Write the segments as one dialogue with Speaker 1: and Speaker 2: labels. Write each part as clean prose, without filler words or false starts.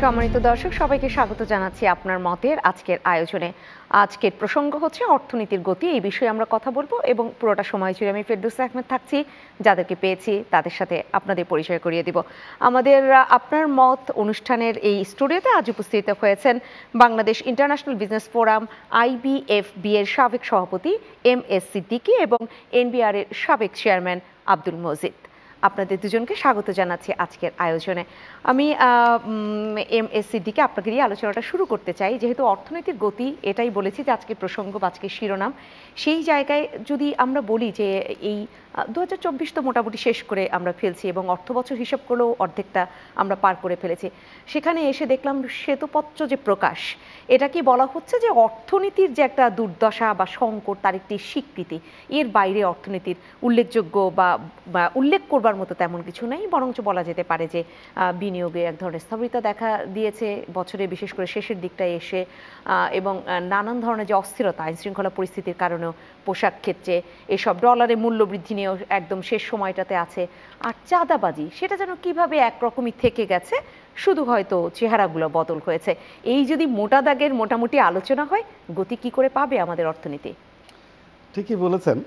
Speaker 1: সম্মানিত দর্শক, সবাইকে স্বাগত জানাচ্ছি আপনার মতের আজকের আয়োজনে। আজকের প্রসঙ্গ হচ্ছে অর্থনীতির গতি। এই বিষয়ে আমরা কথা বলবো এবং পুরোটা সময় জুড়ে আমি ফেরদৌসী আহমেদ থাকছি। যাদেরকে পেয়েছি তাদের সাথে আপনাদের পরিচয় করিয়ে দিব। আমাদের আপনার মত অনুষ্ঠানের এই স্টুডিওতে আজ উপস্থিত হয়েছেন Bangladesh international business forum IBFB এর সাবেক সভাপতি MS সিদ্দিকী এবং NBR এর সাবেক চেয়ারম্যান আব্দুল মজিদ। আপনাদের দুজনকে স্বাগত জানাচ্ছি আজকের আয়োজনে। আমি MS সিদ্দিকী আপনাকে দিয়ে আলোচনাটা শুরু করতে চাই। যেহেতু অর্থনীতির গতি এটাই বলেছি যে আজকের প্রসঙ্গ বা আজকের শিরোনাম, সেই জায়গায় যদি আমরা বলি যে এই 2024 তো মোটামুটি শেষ করে আমরা ফেলছি এবং অর্থবছর হিসাব করলেও অর্ধেকটা আমরা পার করে ফেলেছি। সেখানে এসে দেখলাম শ্বেতপত্র যে প্রকাশ, এটা কি বলা হচ্ছে যে অর্থনীতির যে একটা দুর্দশা বা সংকট তার একটি স্বীকৃতি? এর বাইরে অর্থনীতির উল্লেখযোগ্য বা উল্লেখ করবার মতো তেমন কিছু নেই, বরঞ্চ বলা যেতে পারে যে বিনিয়োগে এক ধরনের স্থবিরতা দেখা দিয়েছে বছরে, বিশেষ করে শেষের দিকটায় এসে, এবং নানান ধরনের যে অস্থিরতা, আইনশৃঙ্খলা পরিস্থিতির কারণেও পোশাক ক্ষেত্রে এসব, ডলারের মূল্য বৃদ্ধি নিয়েও একদম শেষ সময়টাতে আছে। আর চাঁদাবাজি সেটা যেন কিভাবে একরকমই থেকে গেছে, শুধু হয়তো চেহারাগুলো বদল হয়েছে। এই যদি মোটা দাগের মোটামুটি আলোচনা হয়, গতি কি করে পাবে আমাদের অর্থনীতি?
Speaker 2: ঠিকই বলেছেন।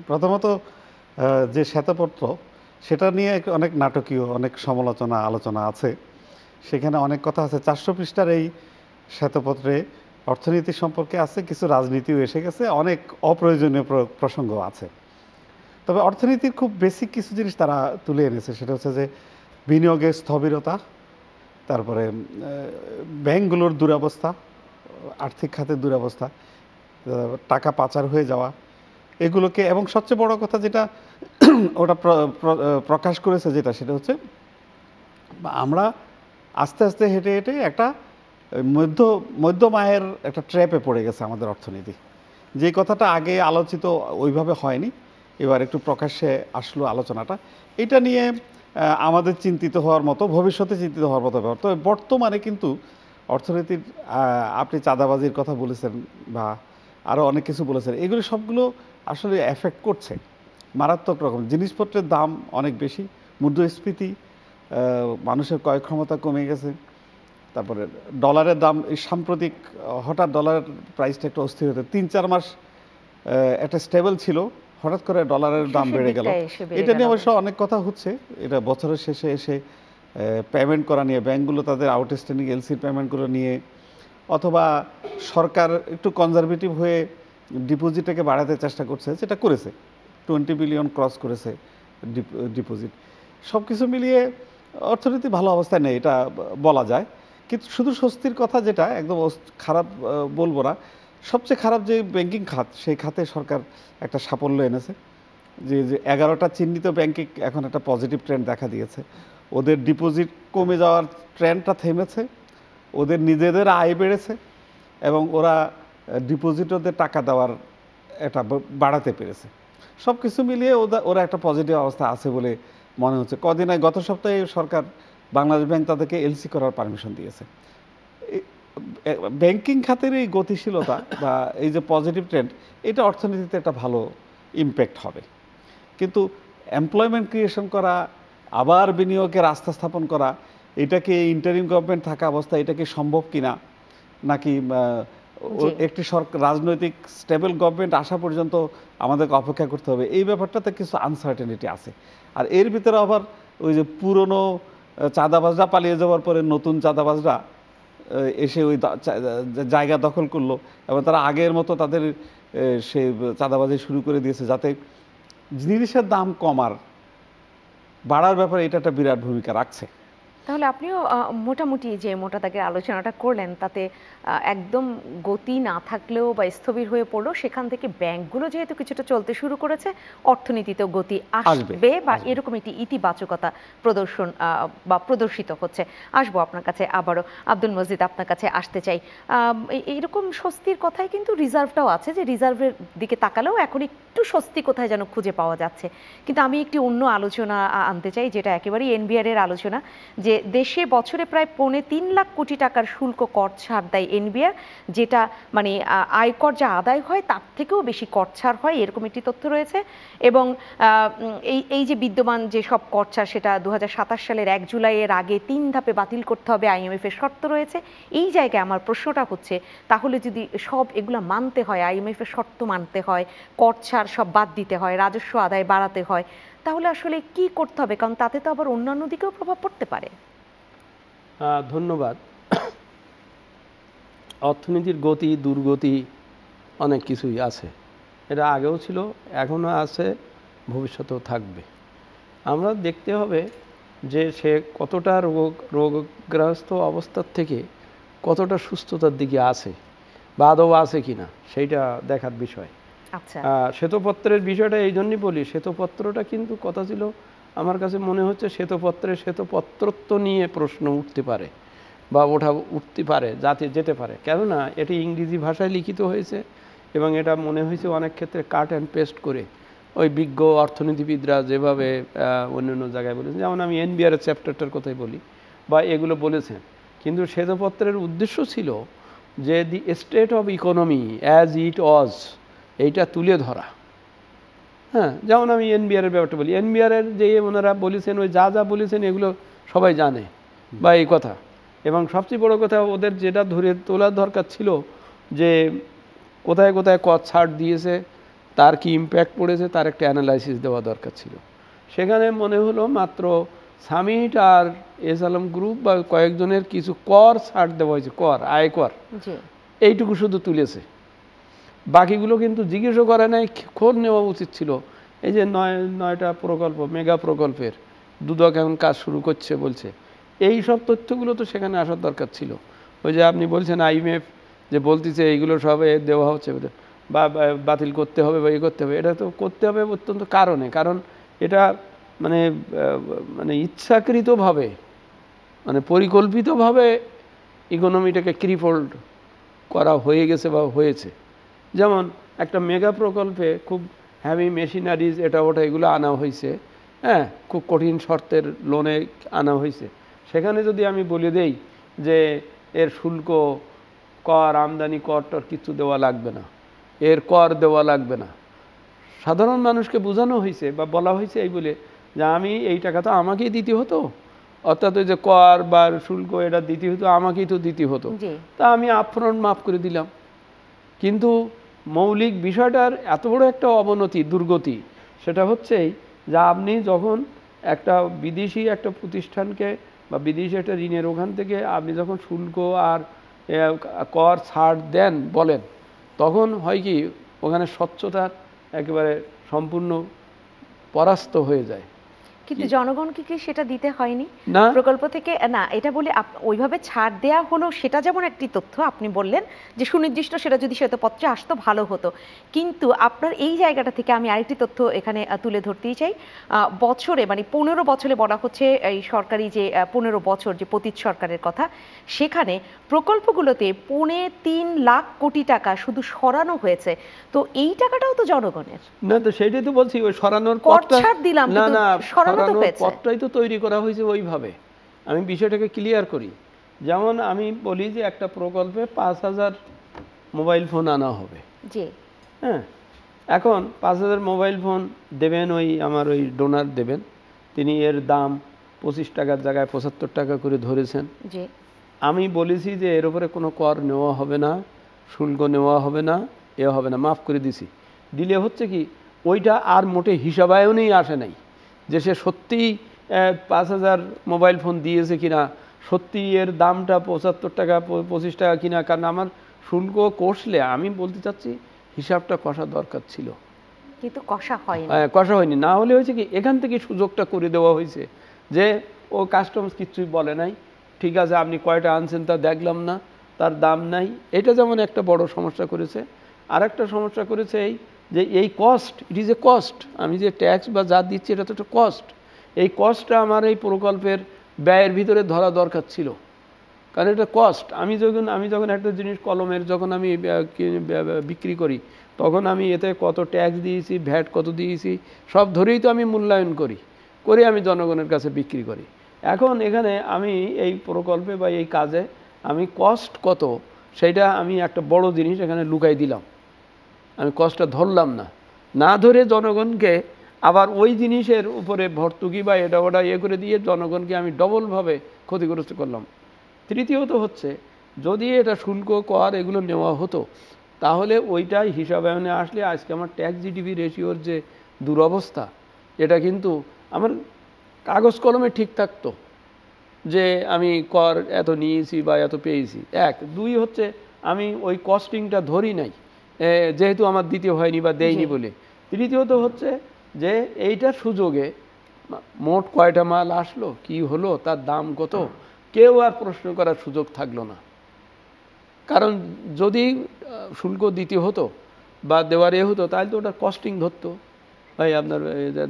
Speaker 2: প্রথমত যে শ্বেতপত্র, সেটা নিয়ে অনেক নাটকীয় অনেক সমালোচনা আলোচনা আছে। সেখানে অনেক কথা আছে। 400 পৃষ্ঠার এই শ্বেতপত্রে অর্থনীতি সম্পর্কে আছে, কিছু রাজনীতিও এসে গেছে, অনেক অপ্রয়োজনীয় প্রসঙ্গ আছে। তবে অর্থনীতির খুব বেসিক কিছু জিনিস তারা তুলে এনেছে। সেটা হচ্ছে যে বিনিয়োগের স্থবিরতা, তারপরে ব্যাংকগুলোর দুরবস্থা, আর্থিক খাতের দুরবস্থা, টাকা পাচার হয়ে যাওয়া, এগুলোকে, এবং সবচেয়ে বড় কথা যেটা ওটা প্রকাশ করেছে যেটা, সেটা হচ্ছে আমরা আস্তে আস্তে হেঁটে হেঁটে একটা মধ্যম আয়ের একটা ট্র্যাপে পড়ে গেছে আমাদের অর্থনীতি। যে কথাটা আগে আলোচিত ওইভাবে হয়নি, এবার একটু প্রকাশ্যে আসলো আলোচনাটা। এটা নিয়ে আমাদের চিন্তিত হওয়ার মতো, ভবিষ্যতে চিন্তিত হওয়ার মতো ব্যাপার। তবে বর্তমানে কিন্তু অর্থনীতির, আপনি চাঁদাবাজির কথা বলেছেন বা আরও অনেক কিছু বলেছেন, এগুলো সবগুলো আসলে এফেক্ট করছে মারাত্মক রকম। জিনিসপত্রের দাম অনেক বেশি, মুদ্রাস্ফীতি, মানুষের ক্রয় ক্ষমতা কমে গেছে। তারপরে ডলারের দাম এই সাম্প্রতিক হঠাৎ ডলারের প্রাইসটা একটু অস্থির হতে, 3-4 মাস একটা স্টেবল ছিল, হঠাৎ করে ডলারের দাম বেড়ে গেল। এটা নিয়ে অবশ্য অনেক কথা হচ্ছে। এটা বছরের শেষে এসে পেমেন্ট করা নিয়ে, ব্যাংকগুলো তাদের আউটস্ট্যান্ডিং এলসির পেমেন্টগুলো নিয়ে, অথবা সরকার একটু কনজারভেটিভ হয়ে ডিপোজিটটাকে বাড়াতে চেষ্টা করছে, যেটা করেছে, 20 বিলিয়ন ক্রস করেছে ডিপোজিট। সব কিছু মিলিয়ে অর্থনীতি ভালো অবস্থায় নেই, এটা বলা যায়। কিন্তু শুধু স্বস্তির কথা যেটা, একদম খারাপ বলবো না, সবচেয়ে খারাপ যে ব্যাংকিং খাত, সেই খাতে সরকার একটা সাফল্য এনেছে। যে 11টা চিহ্নিত ব্যাংকে এখন একটা পজিটিভ ট্রেন্ড দেখা দিয়েছে। ওদের ডিপোজিট কমে যাওয়ার ট্রেন্ডটা থেমেছে, ওদের নিজেদের আয় বেড়েছে, এবং ওরা ডিপোজিটরদের টাকা দেওয়ার এটা বাড়াতে পেরেছে। সব কিছু মিলিয়ে ওরা একটা পজিটিভ অবস্থা আছে বলে মনে হচ্ছে। কদিন আগে, গত সপ্তাহে সরকার, বাংলাদেশ ব্যাংক তাদেরকে এলসি করার পারমিশন দিয়েছে। ব্যাংকিং খাতের এই গতিশীলতা বা এই যে পজিটিভ ট্রেন্ড, এটা অর্থনীতিতে একটা ভালো ইম্প্যাক্ট হবে। কিন্তু এমপ্লয়মেন্ট ক্রিয়েশন করা, আবার বিনিয়োগের আস্থা স্থাপন করা, এটাকে ইন্টারিম গভর্নমেন্ট থাকা অবস্থা, এটাকে সম্ভব কিনা, নাকি একটি রাজনৈতিক স্টেবল গভর্নমেন্ট আসা পর্যন্ত আমাদেরকে অপেক্ষা করতে হবে, এই ব্যাপারটাতে কিছু আনসার্টেনিটি আছে। আর এর ভিতরে আবার ওই যে পুরনো চাঁদাবাজরা পালিয়ে যাওয়ার পরে নতুন চাঁদাবাজরা এসে ওই জায়গা দখল করলো, এবং তারা আগের মতো তাদের সে চাঁদাবাজি শুরু করে দিয়েছে, যাতে জিনিসের দাম বাড়ার ব্যাপারে এটা একটা বিরাট ভূমিকা রাখছে।
Speaker 1: তাহলে আপনিও মোটামুটি যে মোটা দাগের আলোচনাটা করলেন, তাতে একদম গতি না থাকলেও বা স্থবির হয়ে পড়লো, সেখান থেকে ব্যাংকগুলো যেহেতু কিছুটা চলতে শুরু করেছে, অর্থনীতিতেও গতি আসবে বা এরকম একটি ইতিবাচকতা প্রদর্শিত হচ্ছে। আসবো আপনার কাছে আবারও। আব্দুল মজিদ, আপনার কাছে আসতে চাই। এইরকম স্বস্তির কথায় কিন্তু রিজার্ভটাও আছে, যে রিজার্ভের দিকে তাকালেও এখন একটু স্বস্তি কোথায় যেন খুঁজে পাওয়া যাচ্ছে। কিন্তু আমি একটি অন্য আলোচনা আনতে চাই, যেটা একেবারেই NBR এর আলোচনা, যে দেশে বছরে প্রায় ৩.৫ লাখ কোটি টাকার শুল্ক কর ছাড় দেয় এনবিআর, যেটা মানে আয়কর যা আদায় হয় তার থেকেও বেশি কর ছাড় হয়, এরকম একটি তথ্য রয়েছে। এবং এই যে বিদ্যমান যে সব কর ছাড়, সেটা 2027 সালের 1 জুলাইয়ের আগে 3 ধাপে বাতিল করতে হবে, IMF এর শর্ত রয়েছে। এই জায়গায় আমার প্রশ্নটা হচ্ছে, তাহলে যদি সব এগুলো মানতে হয়, IMF এর শর্ত মানতে হয়, কর ছাড় সব বাদ দিতে হয়, রাজস্ব আদায় বাড়াতে হয়, তাহলে আসলে কি করতে হবে? কারণ তাতে তো আবার অন্যান্য দিকেও প্রভাব পড়তে পারে।
Speaker 3: ধন্যবাদ। অর্থনীতির গতি দুর্গতি অনেক কিছুই আছে, এটা আগেও ছিল, এখনও আছে, ভবিষ্যতেও থাকবে। আমরা দেখতে হবে যে সে কতটা রোগগ্রস্ত অবস্থার থেকে কতটা সুস্থতার দিকে আছে বা আদৌ আছে কিনা, সেইটা দেখার বিষয়।
Speaker 1: আচ্ছা,
Speaker 3: শ্বেতপত্রের বিষয়টা এই জন্যই বলি, শ্বেতপত্রটা কিন্তু কথা ছিল, আমার কাছে মনে হচ্ছে শ্বেতপত্রত্ব নিয়ে প্রশ্ন উঠতে পারে বা উঠতে পারে, যেতে পারে। কেননা এটি ইংরেজি ভাষায় লিখিত হয়েছে এবং এটা মনে হয়েছে অনেক ক্ষেত্রে কাট অ্যান্ড পেস্ট করে ওই বিজ্ঞ অর্থনীতিবিদরা যেভাবে অন্যান্য জায়গায় বলেছেন, যেমন আমি এনবিআর চ্যাপ্টারটার কথাই বলি, বা এগুলো বলেছেন। কিন্তু শ্বেতপত্রের উদ্দেশ্য ছিল যে the state of economy as it was, এইটা তুলে ধরা। হ্যাঁ, যেমন আমি এনবিআরের ব্যাপারটা বলি, এনবিআরের যে ওনারা বলেছেন, ওই যা বলেছেন এগুলো সবাই জানে বা এই কথা। এবং সবচেয়ে বড় কথা, ওদের যেটা ধরে তোলার দরকার ছিল যে কোথায় কোথায় কর ছাড় দিয়েছে, তার কি ইম্প্যাক্ট পড়েছে, তার একটা অ্যানালাইসিস দেওয়া দরকার ছিল। সেখানে মনে হলো মাত্র সামিট আর এস আলম গ্রুপ বা কয়েকজনের কিছু কর ছাড় দেওয়া হয়েছে, আয়কর, এইটুকু শুধু তুলেছে। বাকিগুলো কিন্তু জিজ্ঞেসও করে নাই, খোঁজ নেওয়া উচিত ছিল। এই যে 9টা প্রকল্প, মেগা প্রকল্পের দুদক এখন কাজ শুরু করছে বলছে, এই সব তথ্যগুলো তো সেখানে আসার দরকার ছিল। ওই যে আপনি বলছেন IMF যে বলতেছে এইগুলো সব দেওয়া হচ্ছে বা বাতিল করতে হবে বা করতে হবে, এটা তো করতে হবে অত্যন্ত কারণ এটা মানে মানে ইচ্ছাকৃতভাবে, মানে পরিকল্পিতভাবে ইকোনমিটাকে ক্রিফোল্ড করা হয়ে গেছে বা হয়েছে। যেমন একটা মেগা প্রকল্পে খুব হ্যাভি মেশিনারিজ এটা ওটা এগুলো আনা হয়েছে, হ্যাঁ, খুব কঠিন শর্তের লোনে আনা হয়েছে। সেখানে যদি আমি বলে দেই যে এর শুল্ক, কর, আমদানি কর টর কিছু দেওয়া লাগবে না, এর কর দেওয়া লাগবে না, সাধারণ মানুষকে বোঝানো হয়েছে বা বলা হয়েছে এই বলে যে আমি এই টাকা তো আমাকেই দিতে হতো, অর্থাৎ ওই যে কর বা শুল্ক এটা দিতে হতো, আমাকেই তো দিতে হতো, তা আমি আপফ্রন্ট মাফ করে দিলাম। কিন্তু মৌলিক বিষয়টার এত বড় একটা অবনতি, দুর্গতি, সেটা হচ্ছেই যে আপনি যখন একটা বিদেশি একটা প্রতিষ্ঠানকে বা বিদেশি একটা ঋণের ওখান থেকে আপনি যখন শুল্ক আর কর ছাড় দেন বলেন, তখন হয় কি ওখানে স্বচ্ছতার একেবারে সম্পূর্ণ পরাস্ত হয়ে যায়।
Speaker 1: কিন্তু জনগণকে কি সেটা দিতে হয়নি
Speaker 3: না,
Speaker 1: প্রকল্প থেকে? না, এটা বলে ওইভাবে ছাড় দেয়া হলো, সেটা যেমন একটি তথ্য আপনি বললেন যে সুনির্দিষ্ট, সেটা যদি শ্বেতপত্রে আসতো ভালো হতো। কিন্তু আপনার এই জায়গাটা থেকে আমি আরেকটি তথ্য এখানে তুলে ধরতেই চাই। বছরে মানে 15 বছরে বলা হচ্ছে, এই সরকারি যে 15 বছর যে পতিত সরকারের কথা, সেখানে প্রকল্পগুলোতে 3.5 লাখ কোটি টাকা শুধু সরানো হয়েছে। তো এই টাকাটাও তো জনগণের।
Speaker 3: না, তো সেটাই তো বলছি, ওই সরানোর
Speaker 1: পথটা দিলাম,
Speaker 3: না না,
Speaker 1: সরানোর
Speaker 3: পথটাই তো তৈরি করা হয়েছে ওইভাবে। আমি বিষয়টাকে ক্লিয়ার করি। যেমন আমি বলি যে একটা প্রকল্পে 5000 মোবাইল ফোন আনা হবে,
Speaker 1: জি,
Speaker 3: হ্যাঁ, এখন 5000 মোবাইল ফোন দেবেন ওই আমার ওই ডোনার দেবেন, তিনি এর দাম 25 টাকার জায়গায় 75 টাকা করে ধরেছেন।
Speaker 1: জি,
Speaker 3: আমি বলেছি যে এর উপরে কোনো কর নেওয়া হবে না, শুল্ক নেওয়া হবে না, হবে না, মাফ করে দিছি। দিলে হচ্ছে কি ওইটা আর মোটে হিসাবায়নেই আসে নাই যে সে সত্যিই 5000 মোবাইল ফোন দিয়েছে কিনা, সত্যি এর দামটা 75 টাকা 25 টাকা কিনা। কারণ আমার শুল্ক কষলে আমি বলতে চাচ্ছি হিসাবটা কষা দরকার ছিল,
Speaker 1: কিন্তু কষা হয়নি।
Speaker 3: কষা হয়নি। না হলে হয়েছে কি এখান থেকে সুযোগটা করে দেওয়া হয়েছে যে ও কাস্টমস কিছুই বলে নাই, ঠিক আছে আপনি কয়টা আনছেন তা দেখলাম না, তার দাম নাই। এটা যেমন একটা বড় সমস্যা করেছে। আর একটা সমস্যা করেছে এই যে এই cost, it is a cost, আমি যে ট্যাক্স বা যা দিচ্ছি এটা তো একটা কস্ট। এই কস্টটা আমার এই প্রকল্পের ব্যয়ের ভিতরে ধরা দরকার ছিল, কারণ এটা কস্ট। আমি যখন একটা জিনিস কলমের যখন আমি বিক্রি করি, তখন আমি এতে কত ট্যাক্স দিয়েছি, ভ্যাট কত দিয়েছি, সব ধরেই তো আমি মূল্যায়ন করি, করে আমি জনগণের কাছে বিক্রি করি। এখন এখানে আমি এই প্রকল্পে বা এই কাজে আমি কস্ট কত সেইটা আমি একটা বড় জিনিস এখানে লুকাই দিলাম, আমি কষ্টটা ধরলাম না, না ধরে জনগণকে আবার ওই জিনিসের উপরে ভর্তুকি বা এটা ওটা ইয়ে করে দিয়ে জনগণকে আমি ডবলভাবে ক্ষতিগ্রস্ত করলাম। তৃতীয়ত হচ্ছে যদি এটা শুল্ক কর এগুলো নেওয়া হতো তাহলে ওইটাই হিসাবায়নে আসলে আজকে আমার ট্যাক্স জিডিপি রেশিওর যে দুরবস্থা এটা কিন্তু আমার কাগজ কলমে ঠিক থাকতো যে আমি কর এত নিয়েছি বা এত পেয়েছি। এক, দুই হচ্ছে আমি ওই কস্টিংটা ধরি নাই যেহেতু আমার দিতে হয়নি বা দেয়নি বলে। তৃতীয়ত হচ্ছে যে এইটার সুযোগে মোট কয়টা মাল আসলো, কি হলো, তার দাম কত, কেউ আর প্রশ্ন করার সুযোগ থাকলো না। কারণ যদি শুল্ক দিতে হতো বা দেওয়ার হতো তাহলে তো ওটার কস্টিং ধরতো, ভাই আপনার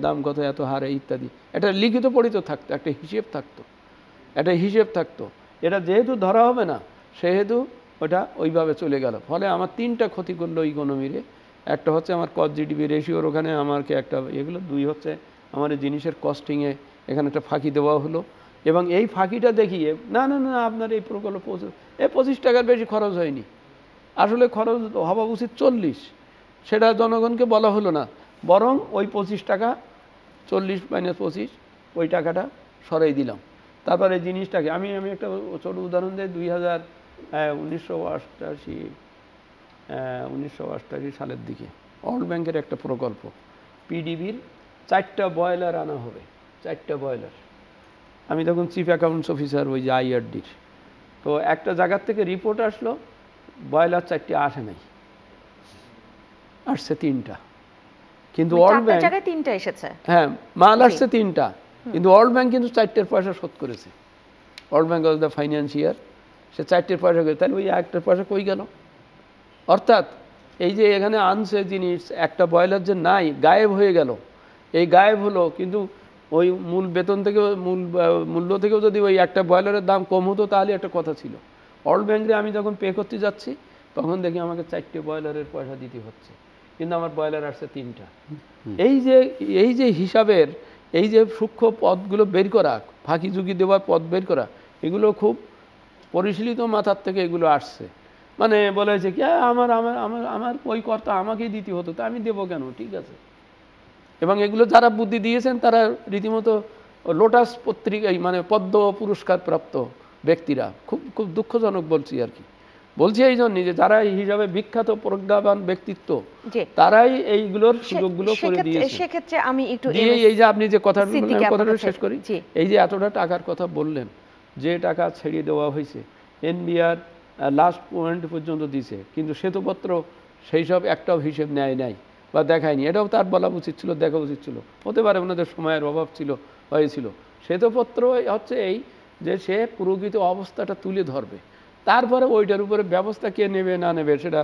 Speaker 3: দাম কত, এত হারে ইত্যাদি, একটা লিখিত পড়িত থাকতো, একটা হিসেব থাকতো। এটা যেহেতু ধরা হবে না সেহেতু ওটা ওইভাবে চলে গেল। ফলে আমার তিনটা ক্ষতি করলো ইকোনমিরে। একটা হচ্ছে আমার কস্ট জিডিপি রেশিওর ওখানে আমাকে একটা এগুলো, দুই হচ্ছে আমার এই জিনিসের কস্টিংয়ে এখানে একটা ফাঁকি দেওয়া হলো, এবং এই ফাঁকিটা দেখিয়ে না না না আপনার এই প্রকল্প 25 টাকার বেশি খরচ হয়নি, আসলে খরচ হওয়া উচিত 40, সেটা জনগণকে বলা হলো না, বরং ওই 25 টাকা 40 - 25 ওই টাকাটা সরাই দিলাম। তারপরে এই জিনিসটাকে আমি একটা ছোট উদাহরণ দিই। 1988 সালের দিকে ওয়ার্ল্ড ব্যাংকের একটা প্রকল্প, পিডিবির 4টা বয়লার আনা হবে, 4টা বয়লার। আমি তখন চিফ অ্যাকাউন্টস অফিসার ওই যে আইআরডির। তো একটা জায়গার থেকে রিপোর্ট আসলো বয়লার 4টে আসে নাই, আসছে 3টা। কিন্তু ওয়ার্ল্ড ব্যাংক
Speaker 1: জায়গায় 3টা এসেছে,
Speaker 3: হ্যাঁ মাল আসছে 3টা, কিন্তু ওয়ার্ল্ড ব্যাংক কিন্তু 4টের পয়সা শোধ করেছে। ওয়ার্ল্ড ব্যাংক ওয়াজ দ্য ফাইন্যান্সিয়ার, সে 4টের পয়সা করেছে, তাহলে ওই 1টার পয়সা কই গেল? অর্থাৎ এই যে এখানে আনছে জিনিস, একটা বয়লার যে নাই, গায়েব হয়ে গেল। এই গায়েব হলো, কিন্তু ওই মূল বেতন থেকে মূল্য থেকেও যদি ওই একটা বয়লারের দাম কম হতো তাহলে একটা কথা ছিল। ওয়ার্ল্ড ব্যাংকে আমি যখন পে করতে যাচ্ছি তখন দেখি আমাকে 4টে বয়লারের পয়সা দিতে হচ্ছে, কিন্তু আমার বয়লার আসছে 3টা। এই যে হিসাবের এই যে সূক্ষ্ম পদগুলো বের করা, ফাঁকি ঝুঁকি দেওয়ার পদ বের করা, এগুলো খুব পরিশীলিত মাথার থেকে এগুলো আসছে। মানে বলেছে কি আমার আমার আমার আমার ওই কর্তা আমাকেই দিতে হতো, তা আমি দেবো কেন, ঠিক আছে। এবং এগুলো যারা বুদ্ধি দিয়েছেন তারা রীতিমতো লোটাস পত্রিকায় মানে পদ্ম পুরস্কার প্রাপ্ত ব্যক্তিরা। খুব খুব দুঃখজনক বলছি আর কি, বলছি এই জন্য যে যারা এই হিসাবে বিখ্যাত প্রজ্ঞাবান ব্যক্তিত্ব তারাই এইগুলোর সুযোগগুলো করে দিয়েছে।
Speaker 1: সেক্ষেত্রে আমি একটু
Speaker 3: এই যে আপনি যে কথাটা শেষ করি, এই যে এতটা টাকার কথা বললেন, যে টাকা ছেড়ে দেওয়া হয়েছে, এনবিআর লাস্ট পয়েন্ট পর্যন্ত দিছে, কিন্তু শ্বেতপত্র সেই সব একটাও হিসেব নেয় নাই বা দেখায়নি। এটাও তার বলা উচিত ছিল, দেখা উচিত ছিল। হতে পারে ওনাদের সময়ের অভাব হয়েছিল। শ্বেতপত্র হচ্ছে এই যে সে প্রকৃত অবস্থাটা তুলে ধরবে, তারপরে ওইটার উপরে ব্যবস্থা কে নেবে না নেবে সেটা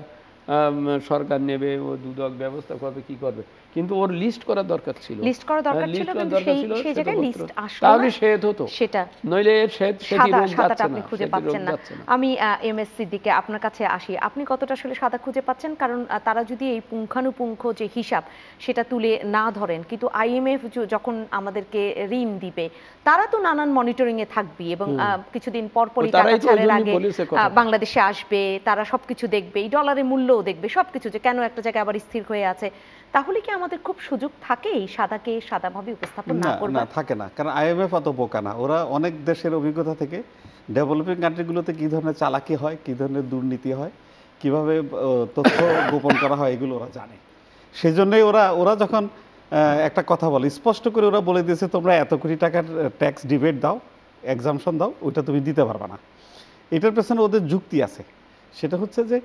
Speaker 3: সরকার নেবে, ও দুদক ব্যবস্থা করবে, কি করবে, কিন্তু ওর লিস্ট করার দরকার ছিল, তাহলে শেদ হতো, সেটা নইলে
Speaker 1: আপনি খুঁজে পাচ্ছেন না। আমি এমএস সিদ্দিকে আপনার কাছে আসি, আপনি কতটা আসলে সাদা খুঁজে পাচ্ছেন? কারণ তারা যদি এই পুঙ্খানুপুঙ্খ যে হিসাব সেটা তুলে না ধরেন, কিন্তু আইএমএফ যখন আমাদেরকে ঋণ দিবে তারা তো নানান মনিটরিং এ থাকবে, এবং কিছুদিন পরপরই টাকা ছাড়ের আগে বাংলাদেশে আসবে, তারা সবকিছু দেখবে, এই ডলারের মূল্যও দেখবে, সবকিছু যে কেন একটা জায়গায় আবার স্থির হয়ে আছে। তাহলে কি আমাদের খুব সুযোগ থাকে এই সাদাকে সাদাভাবে উপস্থাপন না করব?
Speaker 2: না, থাকে না, কারণ আইএমএফ অত বোকা না। ওরা অনেক দেশের অভিজ্ঞতা থেকে ডেভেলপিং কান্ট্রিগুলোতে কী ধরনের চালাকি হয়, কী ধরনের দুর্নীতি হয়, কিভাবে তথ্য গোপন করা হয়, এগুলো ওরা জানে। সেজন্যই ওরা যখন একটা কথা বলে, স্পষ্ট করে ওরা বলে দিয়েছে তোমরা এত কোটি টাকার ট্যাক্স ডিবেট দাও, এক্সামশন দাও, ওইটা তুমি দিতে পারবে না। এটার পেছনে ওদের যুক্তি আছে। সেটা হচ্ছে যে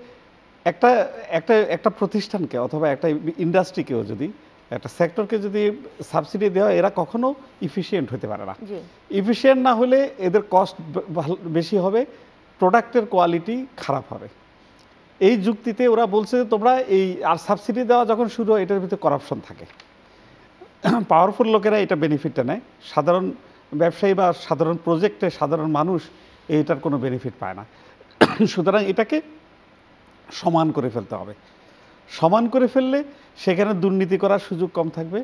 Speaker 2: একটা প্রতিষ্ঠানকে অথবা একটা ইন্ডাস্ট্রিকেও যদি, একটা সেক্টরকে যদি সাবসিডি দেওয়া, এরা কখনো ইফিশিয়েন্ট হতে পারে না। ইফিশিয়েন্ট না হলে এদের কস্ট বেশি হবে, প্রোডাক্টের কোয়ালিটি খারাপ হবে। এই যুক্তিতে ওরা বলছে যে তোমরা আর সাবসিডি দেওয়া যখন শুরু হয় এটার ভিতরে করাপশন থাকে, পাওয়ারফুল লোকেরা এটা বেনিফিটটা নেয়, সাধারণ ব্যবসায়ী বা সাধারণ প্রজেক্টে সাধারণ মানুষ এইটার কোনো বেনিফিট পায় না। সুতরাং এটাকে সমান করে ফেলতে হবে। সমান করে ফেললে সেখানে দুর্নীতি করার সুযোগ কম থাকবে,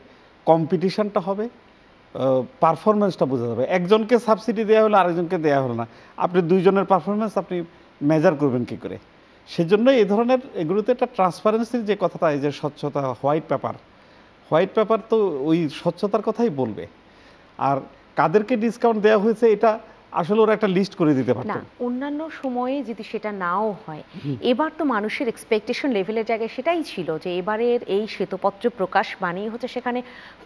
Speaker 2: কম্পিটিশনটা হবে, পারফরমেন্সটা বোঝা যাবে। একজনকে সাবসিডি দেওয়া হলো, আরেকজনকে দেওয়া হলো না, আপনি দুইজনের পারফরমেন্স আপনি মেজার করবেন কি করে? সেজন্য এই ধরনের এগুলোতে একটা ট্রান্সপারেন্সির যে কথাটা, এই যে স্বচ্ছতা, হোয়াইট পেপার তো ওই স্বচ্ছতার কথাই বলবে। আর কাদেরকে ডিসকাউন্ট দেওয়া হয়েছে এটা আসলে ওরা একটা লিস্ট করে দিতে
Speaker 1: না,
Speaker 2: পারতো।
Speaker 1: অন্যান্য সময়ে যদি সেটা নাও হয়, এবার তো মানুষের এক্সপেকটেশন লেভেলের জায়গায় সেটাই ছিল যে এবারের এই শ্বেতপত্র প্রকাশ মানেই হচ্ছে সেখানে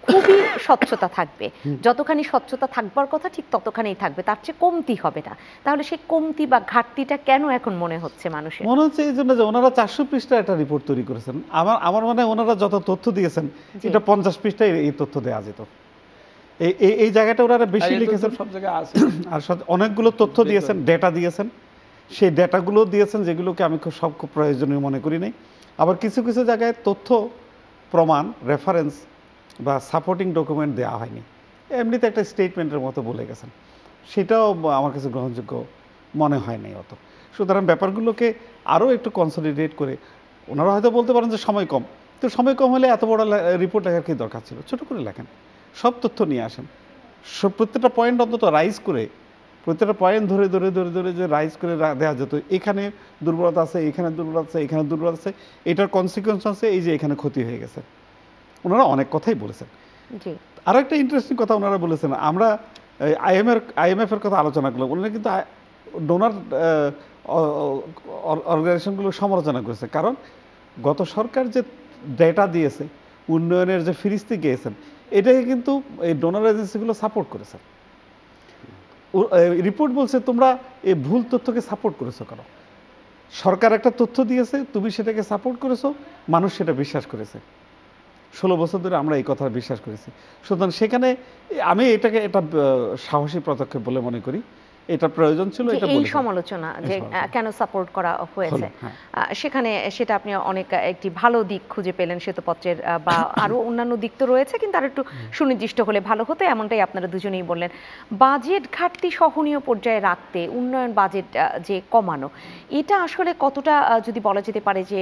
Speaker 1: খুবই স্বচ্ছতা থাকবে, যতখানি স্বচ্ছতা থাকবার কথা ঠিক ততখানিই থাকবে, তার চেয়ে কমতি হবে না। তাহলে সেই কমতি বা ঘাটতিটা কেন এখন মনে হচ্ছে মানুষের?
Speaker 2: মনে হচ্ছে এই জন্য যে ওনারা 400 পৃষ্ঠা একটা রিপোর্ট তৈরি করেছেন। আমার মানে ওনারা যত তথ্য দিয়েছেন এটা 50 পৃষ্ঠায় এই তথ্য দেওয়া যেত। এই জায়গাটা ওনারা বেশি লিখেছেন,
Speaker 3: সব জায়গায় আছে।
Speaker 2: আর অনেকগুলো তথ্য দিয়েছেন, ডেটা দিয়েছেন, সেই ডেটাগুলো দিয়েছেন যেগুলোকে আমি খুব প্রয়োজনীয় মনে করি নাই। আবার কিছু কিছু জায়গায় তথ্য, প্রমাণ, রেফারেন্স বা সাপোর্টিং ডকুমেন্ট দেওয়া হয়নি, এমনিতে একটা স্টেটমেন্টের মতো বলে গেছেন, সেটাও আমার কাছে গ্রহণযোগ্য মনে হয় নাই অত। সুতরাং ব্যাপারগুলোকে আরও একটু কনসলিডেট করে, ওনারা হয়তো বলতে পারেন যে সময় কম, তো সময় কম হলে এত বড় রিপোর্ট লেখার কি দরকার ছিল? ছোট করে লেখেন, সব তথ্য নিয়ে আসেন, প্রত্যেকটা পয়েন্ট অন্তত রাইজ করে, প্রত্যেকটা পয়েন্ট ধরে ধরে ধরে ধরে যে রাইজ করে দেওয়া যেত, এখানে দুর্বলতা আছে, এখানে দুর্বলতা আছে, এখানে দুর্বলতা আছে, এটার কনসিকুয়েন্স আছে, এই যে এখানে ক্ষতি হয়ে গেছে। ওনারা অনেক কথাই বলেছেন। আরও একটা ইন্টারেস্টিং কথা ওনারা বলেছেন, আমরা IMF এর কথা আলোচনা করলাম, ওনারা কিন্তু ডোনার অর্গানাইজেশনগুলো সমালোচনা করেছে, কারণ গত সরকার যে ডেটা দিয়েছে, উন্নয়নের যে ফিরিস্তি গিয়েছেন, এটাকে কিন্তু এই ডোনার এজেন্সিগুলো সাপোর্ট করেছে। রিপোর্ট বলছে তোমরা এই ভুল তথ্যকে সাপোর্ট করেছো কেন? সরকার একটা তথ্য দিয়েছে, তুমি সেটাকে সাপোর্ট করেছো, মানুষ সেটা বিশ্বাস করেছে। 16 বছর ধরে আমরা এই কথা বিশ্বাস করেছি। সুতরাং সেখানে আমি এটাকে একটা সাহসী পদক্ষেপ বলে মনে করি, এটা প্রয়োজন ছিল। এটা
Speaker 1: এই সমালোচনা যে কেন সাপোর্ট করা হয়েছে, সেখানে সেটা আপনি অনেক একটি ভালো দিক খুঁজে পেলেন শ্বেতপত্রের, বা আরো অন্যান্য দিক তো রয়েছে, কিন্তু আর একটু সুনির্দিষ্ট হলে ভালো হতো, এমনটাই আপনারা দুজনেই বললেন। বাজেট ঘাটতি সহনীয় পর্যায়ে রাখতে উন্নয়ন বাজেট যে কমানো, এটা আসলে কতটা, যদি বলা যেতে পারে যে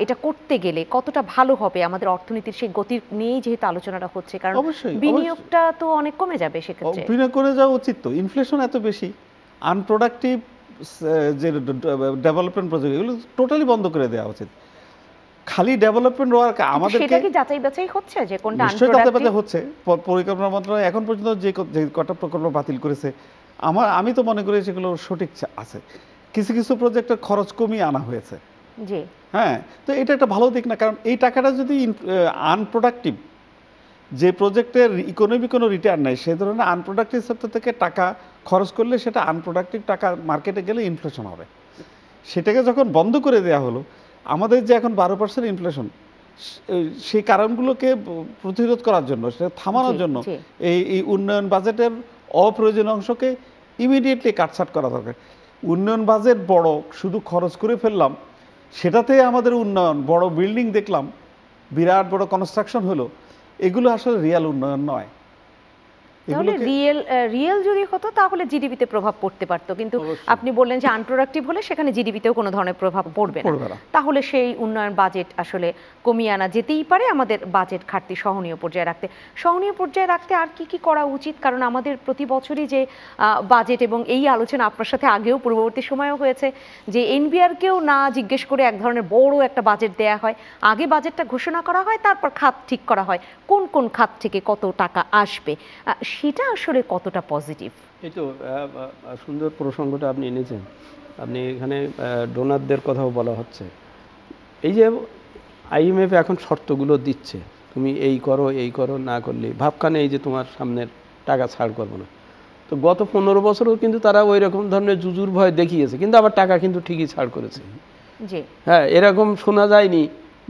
Speaker 1: এটা করতে গেলে কতটা ভালো হবে আমাদের অর্থনীতির সেই গতি নিয়েই যেহেতু আলোচনাটা হচ্ছে, কারণ বিনিয়োগটা তো অনেক কমে যাবে সেক্ষেত্রে।
Speaker 2: বিনিয়োগ করে যাওয়া উচিত, তো ইনফ্লেশন এত বেশি, আনপ্রোডাক্টিভ যে ডেভেলপমেন্ট প্রজেক্ট এগুলো টোটালি বন্ধ করে দেওয়া উচিত। খালি ডেভেলপমেন্ট ওয়ার্ক আমাদের
Speaker 1: সেটা কি যাচাই বাছাই হচ্ছে যে কোনটা আনপ্রোডাক্টিভ হচ্ছে?
Speaker 2: পরিকল্পনা মন্ত্রণালয় এখন পর্যন্ত যে কটা প্রকল্প বাতিল করেছে, আমি তো মনে করি সেগুলো সঠিক আছে। কিছু কিছু প্রজেক্টের খরচ কমিয়ে আনা হয়েছে।
Speaker 1: জি
Speaker 2: হ্যাঁ, তো এটা একটা ভালো দিক না? কারণ এই টাকাটা যদি আনপ্রোডাক্টিভ, যে প্রজেক্টের ইকোনমিক কোনো রিটার্ন নেই, সেই ধরনের আনপ্রোডাক্টিভ সেক্টর থেকে টাকা খরচ করলে সেটা আনপ্রোডাক্টিভ টাকা মার্কেটে গেলে ইনফ্লেশন হবে। সেটাকে যখন বন্ধ করে দেওয়া হলো, আমাদের যে এখন 12% ইনফ্লেশন, সেই কারণগুলোকে প্রতিরোধ করার জন্য, সেটা থামানোর জন্য এই উন্নয়ন বাজেটের অপ্রয়োজনীয় অংশকে ইমিডিয়েটলি কাটছাট করা দরকার। উন্নয়ন বাজেট বড়, শুধু খরচ করে ফেললাম, সেটাতে আমাদের উন্নয়ন, বড় বিল্ডিং দেখলাম, বিরাট বড় কনস্ট্রাকশন হলো, এগুলো আসলে রিয়েল উন্নয়ন নয়।
Speaker 1: তাহলে রিয়েল যদি হতো তাহলে জিডিপিতে প্রভাব পড়তে পারতো, কিন্তু আপনি বললেন যে আনপ্রোডাক্টিভ হলে সেখানে জিডিপিতেও কোনো ধরনের প্রভাব পড়বে না, তাহলে সেই উন্নয়ন বাজেট আসলে কমিয়ে আনা যেতেই পারে আমাদের বাজেট ঘাটতি সহনীয় পর্যায়ে রাখতে। সহনীয় পর্যায়ে রাখতে আর কি কি করা উচিত? কারণ আমাদের প্রতি বছরই যে বাজেট, এবং এই আলোচনা আপনার সাথে আগেও পূর্ববর্তী সময়ও হয়েছে যে এনবিআরকেও না জিজ্ঞেস করে এক ধরনের বড় একটা বাজেট দেয়া হয়, আগে বাজেটটা ঘোষণা করা হয়, তারপর খাত ঠিক করা হয় কোন কোন খাত থেকে কত টাকা আসবে, সেটা আসলে কতটা পজিটিভ?
Speaker 3: এই তো সুন্দর প্রসঙ্গটা আপনি এনেছেন। আপনি এখানে ডোনারদের কথাও বলা হচ্ছে, এই যে IMF এখন শর্তগুলো দিচ্ছে, তুমি এই করো না করলে ভাবখানে এই যে তোমার সামনের টাকা ছাড় করবো না। তো গত 15 বছরও কিন্তু তারা ওই রকম ধরনের জুজুর ভয় দেখিয়েছে, কিন্তু আবার টাকা কিন্তু ঠিকই ছাড় করেছে। হ্যাঁ, এরকম শোনা যায়নি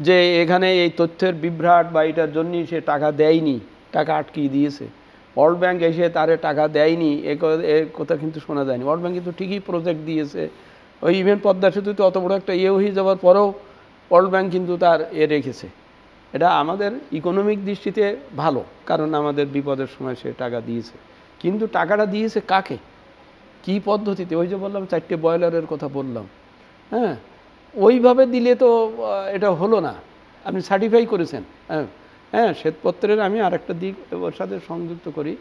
Speaker 3: যে এখানে এই তথ্যের বিভ্রাট বা এটার জন্যই সে টাকা দেয়নি, টাকা আটকিয়ে দিয়েছে। ওয়ার্ল্ড ব্যাংক এসে তারে টাকা দেয়নি, এ কথা কিন্তু শোনা যায়নি। ওয়ার্ল্ড ব্যাংক কিন্তু ঠিকই প্রজেক্ট দিয়েছে। ওই ইভেন পদ্মা সেতুতে অত বড় একটা হয়ে যাওয়ার পরেও ওয়ার্ল্ড ব্যাংক কিন্তু তার রেখেছে। এটা আমাদের ইকোনমিক দৃষ্টিতে ভালো, কারণ আমাদের বিপদের সময় সে টাকা দিয়েছে। কিন্তু টাকাটা দিয়েছে কাকে, কি পদ্ধতিতে? ওই যে বললাম 4টে বয়লারের কথা বললাম, হ্যাঁ, ওইভাবে দিলে তো এটা হলো না। আপনি সার্টিফাই করেছেন, হ্যাঁ, হ্যাঁ, শ্বেতপত্রের আমি আরেকটা দিক ওর সাথে সংযুক্ত করি।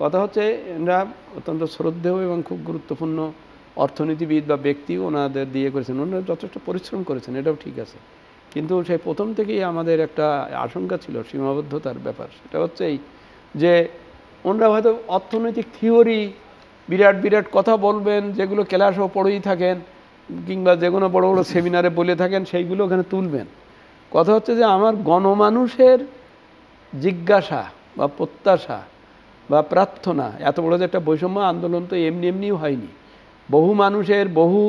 Speaker 3: কথা হচ্ছে এরা অত্যন্ত শ্রদ্ধেয় এবং খুব গুরুত্বপূর্ণ অর্থনীতিবিদ বা ব্যক্তি ওনাদের দিয়ে করেছেন, ওনারা যথেষ্ট পরিশ্রম করেছেন, এটাও ঠিক আছে। কিন্তু সেই প্রথম থেকেই আমাদের একটা আশঙ্কা ছিল সীমাবদ্ধতার ব্যাপার। সেটা হচ্ছে এই যে ওনারা হয়তো অর্থনৈতিক থিওরি বিরাট বিরাট কথা বলবেন, যেগুলো ক্লাসও পড়েই থাকেন কিংবা যে কোনো বড় বড় সেমিনারে বলে থাকেন, সেইগুলো ওখানে তুলবেন। কথা হচ্ছে যে আমার গণমানুষের জিজ্ঞাসা বা প্রত্যাশা বা প্রার্থনা, এত বড় যে একটা বৈষম্য আন্দোলন তো এমনি এমনিও হয়নি। বহু মানুষের বহু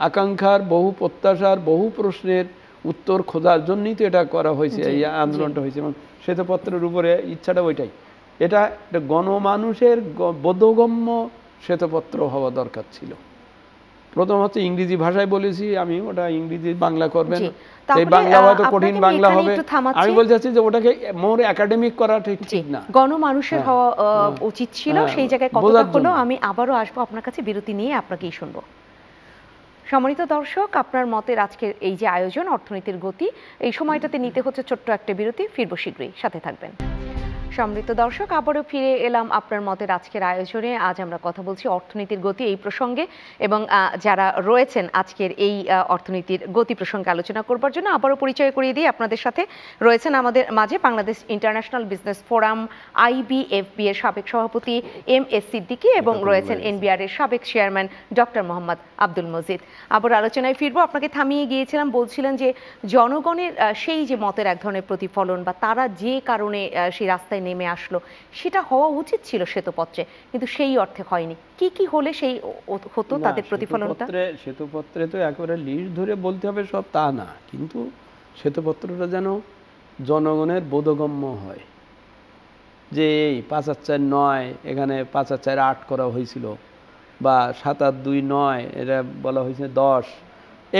Speaker 3: আকাঙ্ক্ষার, বহু প্রত্যাশার, বহু প্রশ্নের উত্তর খোঁজার জন্যই তো এটা করা হয়েছে, এই আন্দোলনটা হয়েছে। এবং শ্বেতপত্রের উপরে ইচ্ছাটা ওইটাই, এটা গণমানুষের বোধগম্য শ্বেতপত্র হওয়া দরকার ছিল। প্রথম হচ্ছে ইংরেজি ভাষায় বলেছি আমি, ওটা ইংরেজি বাংলা করবেন, সেই বাংলা হয়তো কঠিন বাংলা হবে। আমি বলতে চাচ্ছি যে ওটাকে মোর একাডেমিক করা ঠিক না,
Speaker 1: গণমানুষের হওয়া উচিত ছিল। সেই জায়গায় কতটা হলো আমি আবারও আসবো আপনার কাছে, বিরতি নিয়ে আপনাকেই শুনবো। সম্মানিত দর্শক, আপনার মতের আজকের এই যে আয়োজন অর্থনীতির গতি, এই সময়টাতে নিতে হচ্ছে ছোট্ট একটা বিরতি, ফিরবো শীঘ্রই, সাথে থাকবেন। সম্মানিত দর্শক, আবারও ফিরে এলাম আপনার মতের আজকের আয়োজনে। আজ আমরা কথা বলছি অর্থনীতির গতি এই প্রসঙ্গে, এবং যারা রয়েছেন আজকের এই অর্থনীতির গতি প্রসঙ্গে আলোচনা করবার জন্য আবারও পরিচয় করিয়ে দিই আপনাদের সাথে। রয়েছেন আমাদের মাঝে Bangladesh international business forum IBFB এর সাবেক সভাপতি MS সিদ্দিকী, এবং রয়েছেন NBR এর সাবেক চেয়ারম্যান ডক্টর মোহাম্মদ আব্দুল মজিদ। আবার আলোচনায় ফিরবো। আপনাকে থামিয়ে গিয়েছিলাম, বলছিলেন যে জনগণের সেই যে মতের এক ধরনের প্রতিফলন, বা তারা যে কারণে সেই রাস্তায় নেমে আসলো, সেটা হওয়া উচিত ছিল শ্বেতপত্রে, কিন্তু সেই অর্থে হয়নি। কি কি হলে সেই হতো তাদের প্রতিফলনটা?
Speaker 3: শ্বেতপত্রে তো একেবারে লিস্ট ধরে বলতে হবে সব তা না, কিন্তু শ্বেতপত্রটা যেন জনগণের বোধগম্য হয়, যে এই ৫+৪=৯, এখানে ৫+৪=৮ করা হয়েছিল, বা ৭+৮=২=৯, এটা বলা হয়েছে ১০,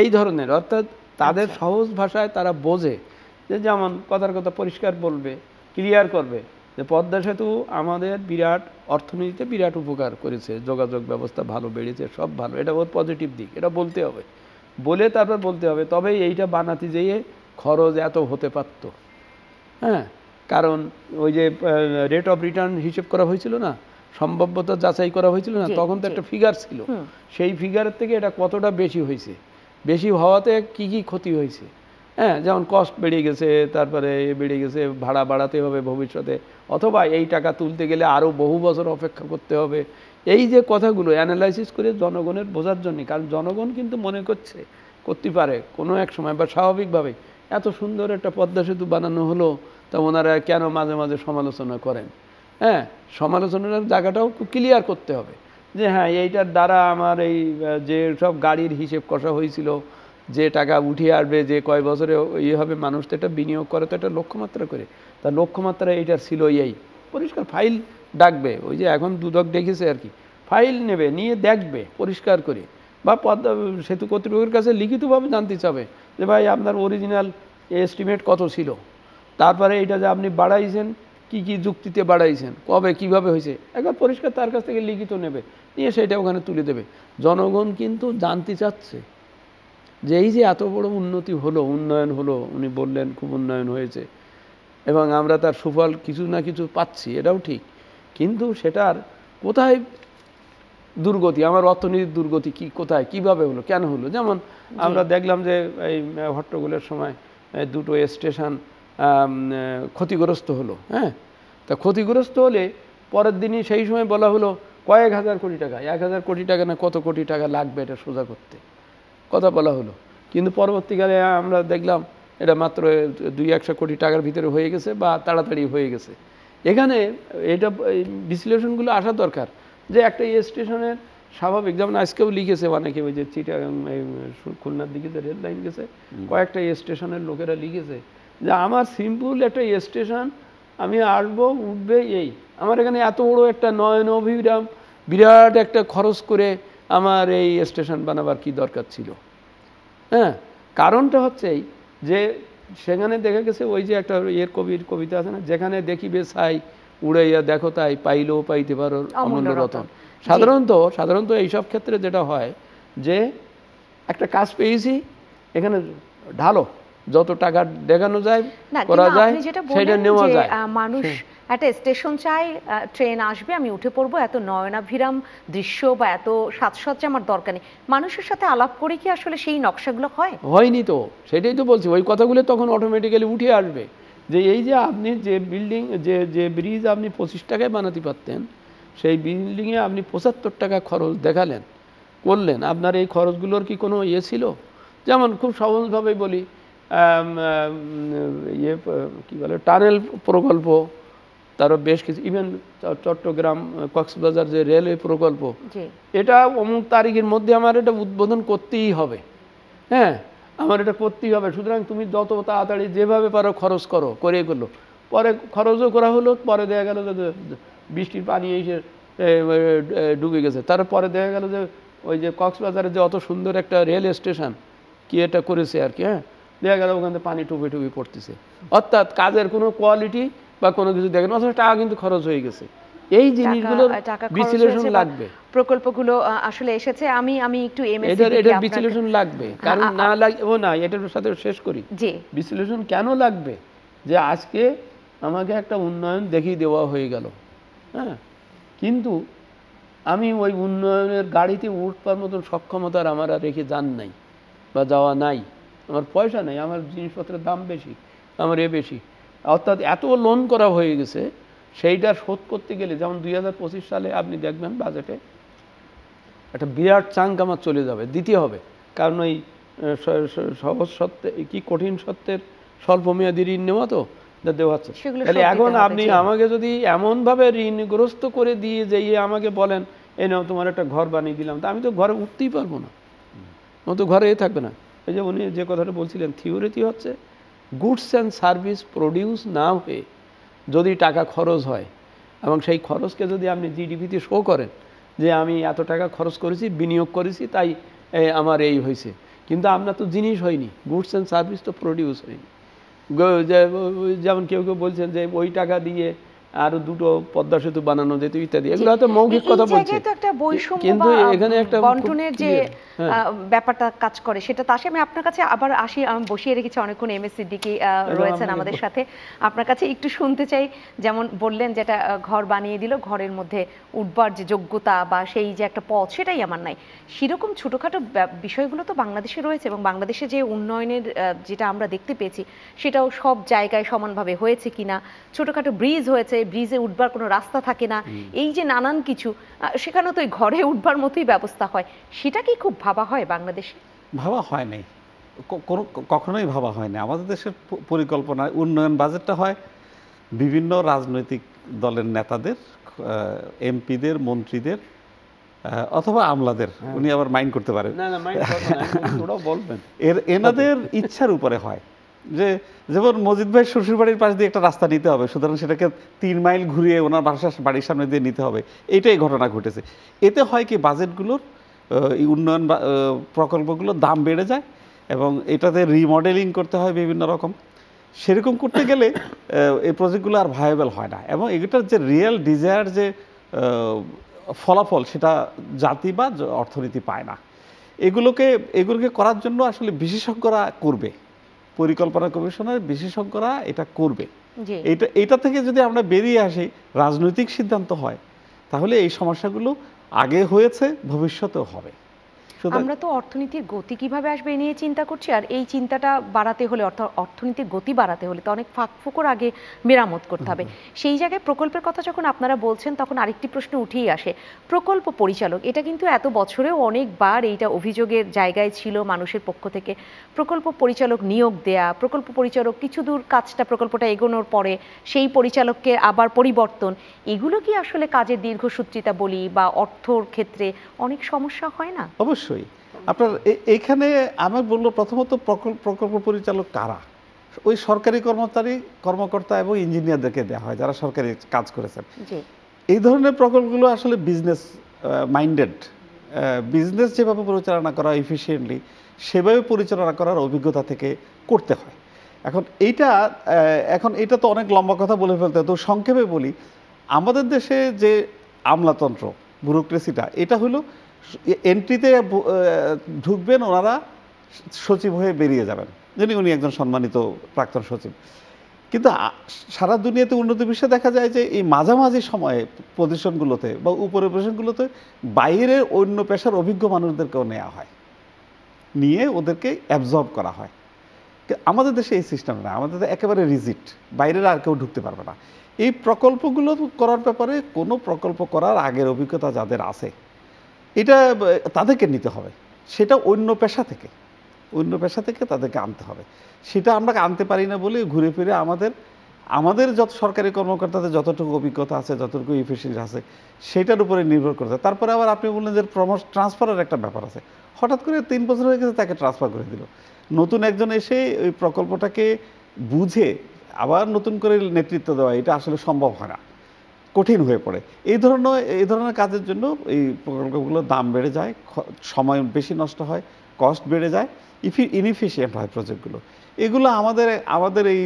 Speaker 3: এই ধরনের। অর্থাৎ তাদের সহজ ভাষায় তারা বোঝে, যে যেমন কথার কথা পরিষ্কার বলবে, ক্লিয়ার করবে যে পদ্মা সেতু আমাদের বিরাট অর্থনীতিতে বিরাট উপকার করেছে, যোগাযোগ ব্যবস্থা ভালো বেড়েছে, সব ভালো, এটা ওর পজিটিভ দিক, এটা বলতে হবে, বলে তারপর বলতে হবে তবেই এইটা বানাতে যেয়ে খরচ এত হতে পারত। হ্যাঁ, কারণ ওই যে রেট অফ রিটার্ন হিসেব করা হয়েছিল না, সম্ভাব্যতা যাচাই করা হয়েছিল না, তখন তো একটা ফিগার ছিল, সেই ফিগারের থেকে এটা কতটা বেশি হয়েছে, বেশি হওয়াতে কি কি ক্ষতি হয়েছে। হ্যাঁ, যেমন কস্ট বেড়ে গেছে, তারপরে বেড়ে গেছে, ভাড়া বাড়াতে হবে ভবিষ্যতে, অথবা এই টাকা তুলতে গেলে আরও বহু বছর অপেক্ষা করতে হবে। এই যে কথাগুলো অ্যানালাইসিস করে জনগণের বোঝার জন্য, কারণ জনগণ কিন্তু মনে করতে পারে কোনো এক সময় বা স্বাভাবিকভাবে এত সুন্দর একটা পদ্মা সেতু বানানো হলো, তা ওনারা কেন মাঝে মাঝে সমালোচনা করেন। হ্যাঁ, সমালোচনার জায়গাটাও ক্লিয়ার করতে হবে, যে হ্যাঁ এইটার দ্বারা আমার এই যে সব গাড়ির হিসেব কষা হয়েছিল, যে টাকা উঠিয়ে আসবে, যে কয় বছরে ইয়ে হবে, মানুষ তো এটা বিনিয়োগ করে, তো একটা লক্ষ্যমাত্রা করে, তার লক্ষ্যমাত্রা এইটার ছিল এই, পরিষ্কার ফাইল ডাকবে, ওই যে এখন দুদক ডেকেছে আর কি, ফাইল নেবে, নিয়ে দেখবে পরিষ্কার করে, বা পদ্মা সেতু কর্তৃপক্ষের কাছে লিখিতভাবে জানতে চাবে যে ভাই আপনার অরিজিনাল এস্টিমেট কত ছিল, তারপরে এটা যে আপনি বাড়াইছেন কি কি যুক্তিতে বাড়াইছেন, কবে কিভাবে হয়েছে, একবার পরিষ্কার তার কাছ থেকে লিখিত নেবে, নিয়ে সেটা ওখানে তুলে দেবে। জনগণ কিন্তু জানতে চাচ্ছে যে এই যে এত বড় উন্নতি হলো, উন্নয়ন হলো, উনি বললেন খুব উন্নয়ন হয়েছে এবং আমরা তার সুফল কিছু না কিছু পাচ্ছি, এটাও ঠিক, কিন্তু সেটার কোথায় দুর্গতি, আমার অর্থনীতির দুর্গতি কি, কোথায় কিভাবে হলো, কেন হলো। যেমন আমরা দেখলাম যে এই হট্টগোলের সময় দুটো স্টেশন ক্ষতিগ্রস্ত হলো। হ্যাঁ, তা ক্ষতিগ্রস্ত হলে পরের দিনই সেই সময় বলা হলো কয়েক হাজার কোটি টাকা, ১,০০০ কোটি টাকা না কত কোটি টাকা লাগবে এটা সোজা করতে, কথা বলা হলো। কিন্তু পরবর্তীকালে আমরা দেখলাম এটা মাত্র ২-১০০ কোটি টাকার ভিতরে হয়ে গেছে, বা তাড়াতাড়ি হয়ে গেছে। এখানে এটা বিশ্লেষণগুলো আসা দরকার, যে একটা স্টেশনের স্বাভাবিক, যেমন আজকেও লিখেছে অনেকে, ওই যে চিটাগাং খুলনার দিকে যে রেল লাইন গেছে, কয়েকটা স্টেশনের লোকেরা লিখেছে যে আমার সিম্পল একটা স্টেশন, আমি আসবো উঠবে, এই আমার এখানে এত বড় একটা নয়ন অভিরাম বিরাট একটা খরচ করে আমার এই স্টেশন বানাবার কি দরকার ছিল। হ্যাঁ, কারণটা হচ্ছে যে সেখানে দেখা গেছে ওই যে একটা এর কবির কবিতা আছে না, যেখানে দেখিবে ছাই উড়াইয়া দেখো তাই, পাইলেও পাইতে পারো অমূল্য রতন। সাধারণত এইসব ক্ষেত্রে যেটা হয় যে একটা কাজ পেয়েছি, এখানে ঢালো, যত টাকা দেখানো যায়
Speaker 1: না,
Speaker 3: করা
Speaker 1: কিন্তু
Speaker 3: যায়
Speaker 1: আপনি যেটা
Speaker 3: সেটা
Speaker 1: বললেন
Speaker 3: নেওয়া
Speaker 1: যে
Speaker 3: যায়।
Speaker 1: মানুষ একটা স্টেশন চাই, ট্রেন আসবে, আমি উঠে পড়বো, এত নয়নাভিরাম দৃশ্য বা এত সাজসজ্জা আমার দরকার নেই। মানুষের সাথে আলাপ করে কি আসলে সেই নকশাগুলো হয়?
Speaker 3: হয়নি তো, সেটাই তো বলছি, ওই কথাগুলো তখন অটোমেটিক্যালি উঠে আসবে যে এই যে আপনি যে বিল্ডিং যে ব্রিজ আপনি 25 টাকায় বানাতে পারতেন, সেই বিল্ডিংয়ে আপনি 75 টাকা খরচ দেখালেন, করলেন, আপনার এই খরচগুলোর কি কোনো ইয়ে ছিল? যেমন খুব সহজভাবে বলি, ইয়ে কী বলে, টানেল প্রকল্প, তারও বেশ কিছু, ইভেন চট্টগ্রাম কক্সবাজার যে রেলওয়ে প্রকল্প, এটা অমুক তারিখের মধ্যে আমার এটা উদ্বোধন করতেই হবে, হ্যাঁ আমার এটা করতেই হবে, সুতরাং তুমি যত তাড়াতাড়ি যেভাবে পারো খরচ করো, করে করলো, পরে খরচও করা হলো, পরে দেখা গেল যে বৃষ্টির পানি এসে ডুবে গেছে, তারপরে দেখা গেল যে ওই যে কক্সবাজারের যে অত সুন্দর একটা রেল স্টেশন কি এটা করেছে আর কি, হ্যাঁ দেখা গেল ওখান থেকে পানি টুপে টুপে পড়তেছে, অর্থাৎ কাজের কোনো কোয়ালিটি বা কোনো কিছু দেখেন, অথচ টাকা কিন্তু খরচ হয়ে গেছে। এই জিনিসগুলো বিশ্লেষণ লাগবে,
Speaker 1: প্রকল্পগুলো আসলে এসেছে, আমি একটু
Speaker 3: এটার বিশ্লেষণ লাগবে, কারণ না লাগবে না, এটার সাথে শেষ করি, বিশ্লেষণ কেন লাগবে যে আজকে আমাকে একটা উন্নয়ন দেখিয়ে দেওয়া হয়ে গেল, হ্যাঁ কিন্তু আমি ওই উন্নয়নের গাড়িতে উঠবার মতন সক্ষমতার আমার আর রেখে যান নাই বা যাওয়া নাই, আমার পয়সা নেই, আমার জিনিসপত্রের দাম বেশি, আমার বেশি, অর্থাৎ এত লোন করা হয়ে গেছে, সেইটা শোধ করতে গেলে যেমন 2025 সালে আপনি দেখবেন বাজেটে একটা বিরাট চাঙ্ক আমার চলে যাবে, দিতে হবে, কারণ ওই সহজ সত্ত্বে কি কঠিন সত্ত্বের স্বল্পমেয়াদী ঋণ নেওয়া তো দেওয়া হচ্ছে। তাহলে এখন আপনি আমাকে যদি এমনভাবে ঋণগ্রস্ত করে দিয়ে যেয়ে আমাকে বলেন এই নাও তোমার একটা ঘর বানিয়ে দিলাম, তা আমি তো ঘরে উঠতেই পারবো না, ও তো ঘরে থাকবে না। এই যে উনি যে কথাটা বলছিলেন, থিওরিটি হচ্ছে গুডস অ্যান্ড সার্ভিস প্রডিউস না হয়ে যদি টাকা খরচ হয় এবং সেই খরচকে যদি আপনি জিডিপিতে শো করেন যে আমি এত টাকা খরচ করেছি, বিনিয়োগ করেছি, তাই আমার এই হয়েছে, কিন্তু আপনার তো জিনিস হয়নি, গুডস অ্যান্ড সার্ভিস তো প্রডিউস হয়নি। যেমন কেউ কেউ বলছেন যে ওই টাকা দিয়ে আরো দুটো পদ্মা সেতু বানানো যেত ইত্যাদি, এগুলো হয়তো মৌখিক কথা বলছে, কিন্তু এখানে একটা
Speaker 1: বন্টনের যে ব্যাপারটা কাজ করে সেটা তো আসে। আমি আপনার কাছে আবার আসি, আমি বসিয়ে রেখেছি অনেকক্ষণ এম এস সিদ্দিকী রয়েছেন আমাদের সাথে, আপনার কাছে একটু শুনতে চাই। যেমন বললেন যেটা ঘর বানিয়ে দিল, ঘরের মধ্যে উঠবার যে যোগ্যতা বা সেই যে একটা পথ সেটাই আমার নাই, সেরকম ছোটোখাটো বিষয়গুলো তো বাংলাদেশে রয়েছে, এবং বাংলাদেশে যে উন্নয়নের যেটা আমরা দেখতে পেয়েছি সেটাও সব জায়গায় সমানভাবে হয়েছে কিনা, ছোটোখাটো ব্রিজ হয়েছে, ব্রিজে উঠবার কোনো রাস্তা থাকে না, এই যে নানান কিছু, সেখানেও তো ওই ঘরে উঠবার মতোই ব্যবস্থা হয়, সেটা কি খুব ভাবা হয় বাংলাদেশে?
Speaker 2: ভাবা হয় নাই, কখনোই ভাবা হয় না। আমাদের দেশের পরিকল্পনা উন্নয়ন বাজেটটা হয় বিভিন্ন রাজনৈতিক দলের নেতাদের, এমপিদের, মন্ত্রীদের অথবা আমলাদের, উনি আবার মাইন্ড করতে পারেন, এনাদের ইচ্ছার উপরে হয়। যে যেমন মজিদ ভাই শ্বশুর বাড়ির পাশ দিয়ে একটা রাস্তা নিতে হবে, সুতরাং সেটাকে 3 মাইল ঘুরিয়ে ওনার বাড়ির সামনে দিয়ে নিতে হবে, এইটাই ঘটনা ঘটেছে। এতে হয় কি বাজেটগুলোর এই উন্নয়ন প্রকল্পগুলোর দাম বেড়ে যায় এবং এটাতে রিমডেলিং করতে হয় বিভিন্ন রকম, সেরকম করতে গেলে এই প্রজেক্টগুলো আর ভায়াবল হয় না, এবং এটার যে রিয়েল ডিজায়ার যে ফলাফল সেটা জাতি বা অর্থনীতি পায় না। এগুলোকে করার জন্য আসলে বিশেষজ্ঞরা করবে, পরিকল্পনা কমিশনের বিশেষজ্ঞরা এটা করবে। এটা থেকে যদি আমরা বেরিয়ে আসি, রাজনৈতিক সিদ্ধান্ত হয়, তাহলে এই সমস্যাগুলো আগে হয়েছে, ভবিষ্যতেও হবে।
Speaker 1: আমরা তো অর্থনীতির গতি কিভাবে আসবে এ নিয়ে চিন্তা করছি, আর এই চিন্তাটা বাড়াতে হলে অর্থনীতির গতি বাড়াতে হলে তো অনেক ফাঁকফোকর আগে মেরামত করতে হবে। সেই জায়গায় প্রকল্পের কথা যখন আপনারা বলছেন তখন আরেকটি প্রশ্ন উঠেই আসে, প্রকল্প পরিচালক, এটা কিন্তু এত বছরেও অনেকবার এইটা অভিযোগের জায়গায় ছিল মানুষের পক্ষ থেকে, প্রকল্প পরিচালক নিয়োগ দেয়া, প্রকল্প পরিচালক কিছু দূর কাজটা প্রকল্পটা এগোনোর পরে সেই পরিচালককে আবার পরিবর্তন, এগুলো কি আসলে কাজের দীর্ঘসূত্রিতা বলি বা অর্থর ক্ষেত্রে অনেক সমস্যা হয় না?
Speaker 2: অবশ্যই। আপনার এইখানে আমি বলবো প্রথমত প্রকল্প পরিচালক কারা, ওই সরকারি কর্মকর্তা এবং ইঞ্জিনিয়ারদেরকে দেওয়া হয় যারা সরকারি কাজ করেছেন। এই ধরনের প্রকল্পগুলো আসলে বিজনেস মাইন্ডেড, বিজনেস যেভাবে পরিচালনা করা এফিশিয়েন্টলি সেভাবে পরিচালনা করার অভিজ্ঞতা থেকে করতে হয়। এখন এটা তো অনেক লম্বা কথা বলে ফেলতে, তো সংক্ষেপে বলি, আমাদের দেশে যে আমলাতন্ত্র, ব্যুরোক্রেসিটা, এটা হলো এন্ট্রিতে ঢুকবেন ওনারা সচিব হয়ে বেরিয়ে যাবেন, যিনি উনি একজন সম্মানিত প্রাক্তন সচিব। কিন্তু সারা দুনিয়াতে উন্নত বিশ্বে দেখা যায় যে এই মাঝামাঝি সময়ে পজিশনগুলোতে বা উপরের পজিশনগুলোতে বাইরের অন্য পেশার অভিজ্ঞ মানুষদেরকেও নেওয়া হয়, নিয়ে ওদেরকে অ্যাবজর্ব করা হয়। আমাদের দেশে এই সিস্টেম না, আমাদের একেবারে রিজিট, বাইরের আর কেউ ঢুকতে পারবে না। এই প্রকল্পগুলো করার ব্যাপারে কোনো প্রকল্প করার আগের অভিজ্ঞতা যাদের আছে এটা তাদেরকে নিতে হবে, সেটা অন্য পেশা থেকে তাদেরকে আনতে হবে। সেটা আমরা আনতে পারি না বলে ঘুরে ফিরে আমাদের যত সরকারি কর্মকর্তাদের যতটুকু অভিজ্ঞতা আছে, যতটুকু এফিসিয়েন্সি আছে, সেটার উপরে নির্ভর করতে। তারপরে আবার আপনি বললেন যে ট্রান্সফারের একটা ব্যাপার আছে, হঠাৎ করে 3 বছর হয়ে গেছে তাকে ট্রান্সফার করে দিল, নতুন একজন এসে ওই প্রকল্পটাকে বুঝে আবার নতুন করে নেতৃত্ব দেওয়া এটা আসলে সম্ভব হয় না, কঠিন হয়ে পড়ে। এই ধরনের কাজের জন্য এই প্রকল্পগুলোর দাম বেড়ে যায়, সময় বেশি নষ্ট হয়, কস্ট বেড়ে যায়, ইনএফিশিয়েন্ট হয় প্রজেক্টগুলো। এগুলো আমাদের এই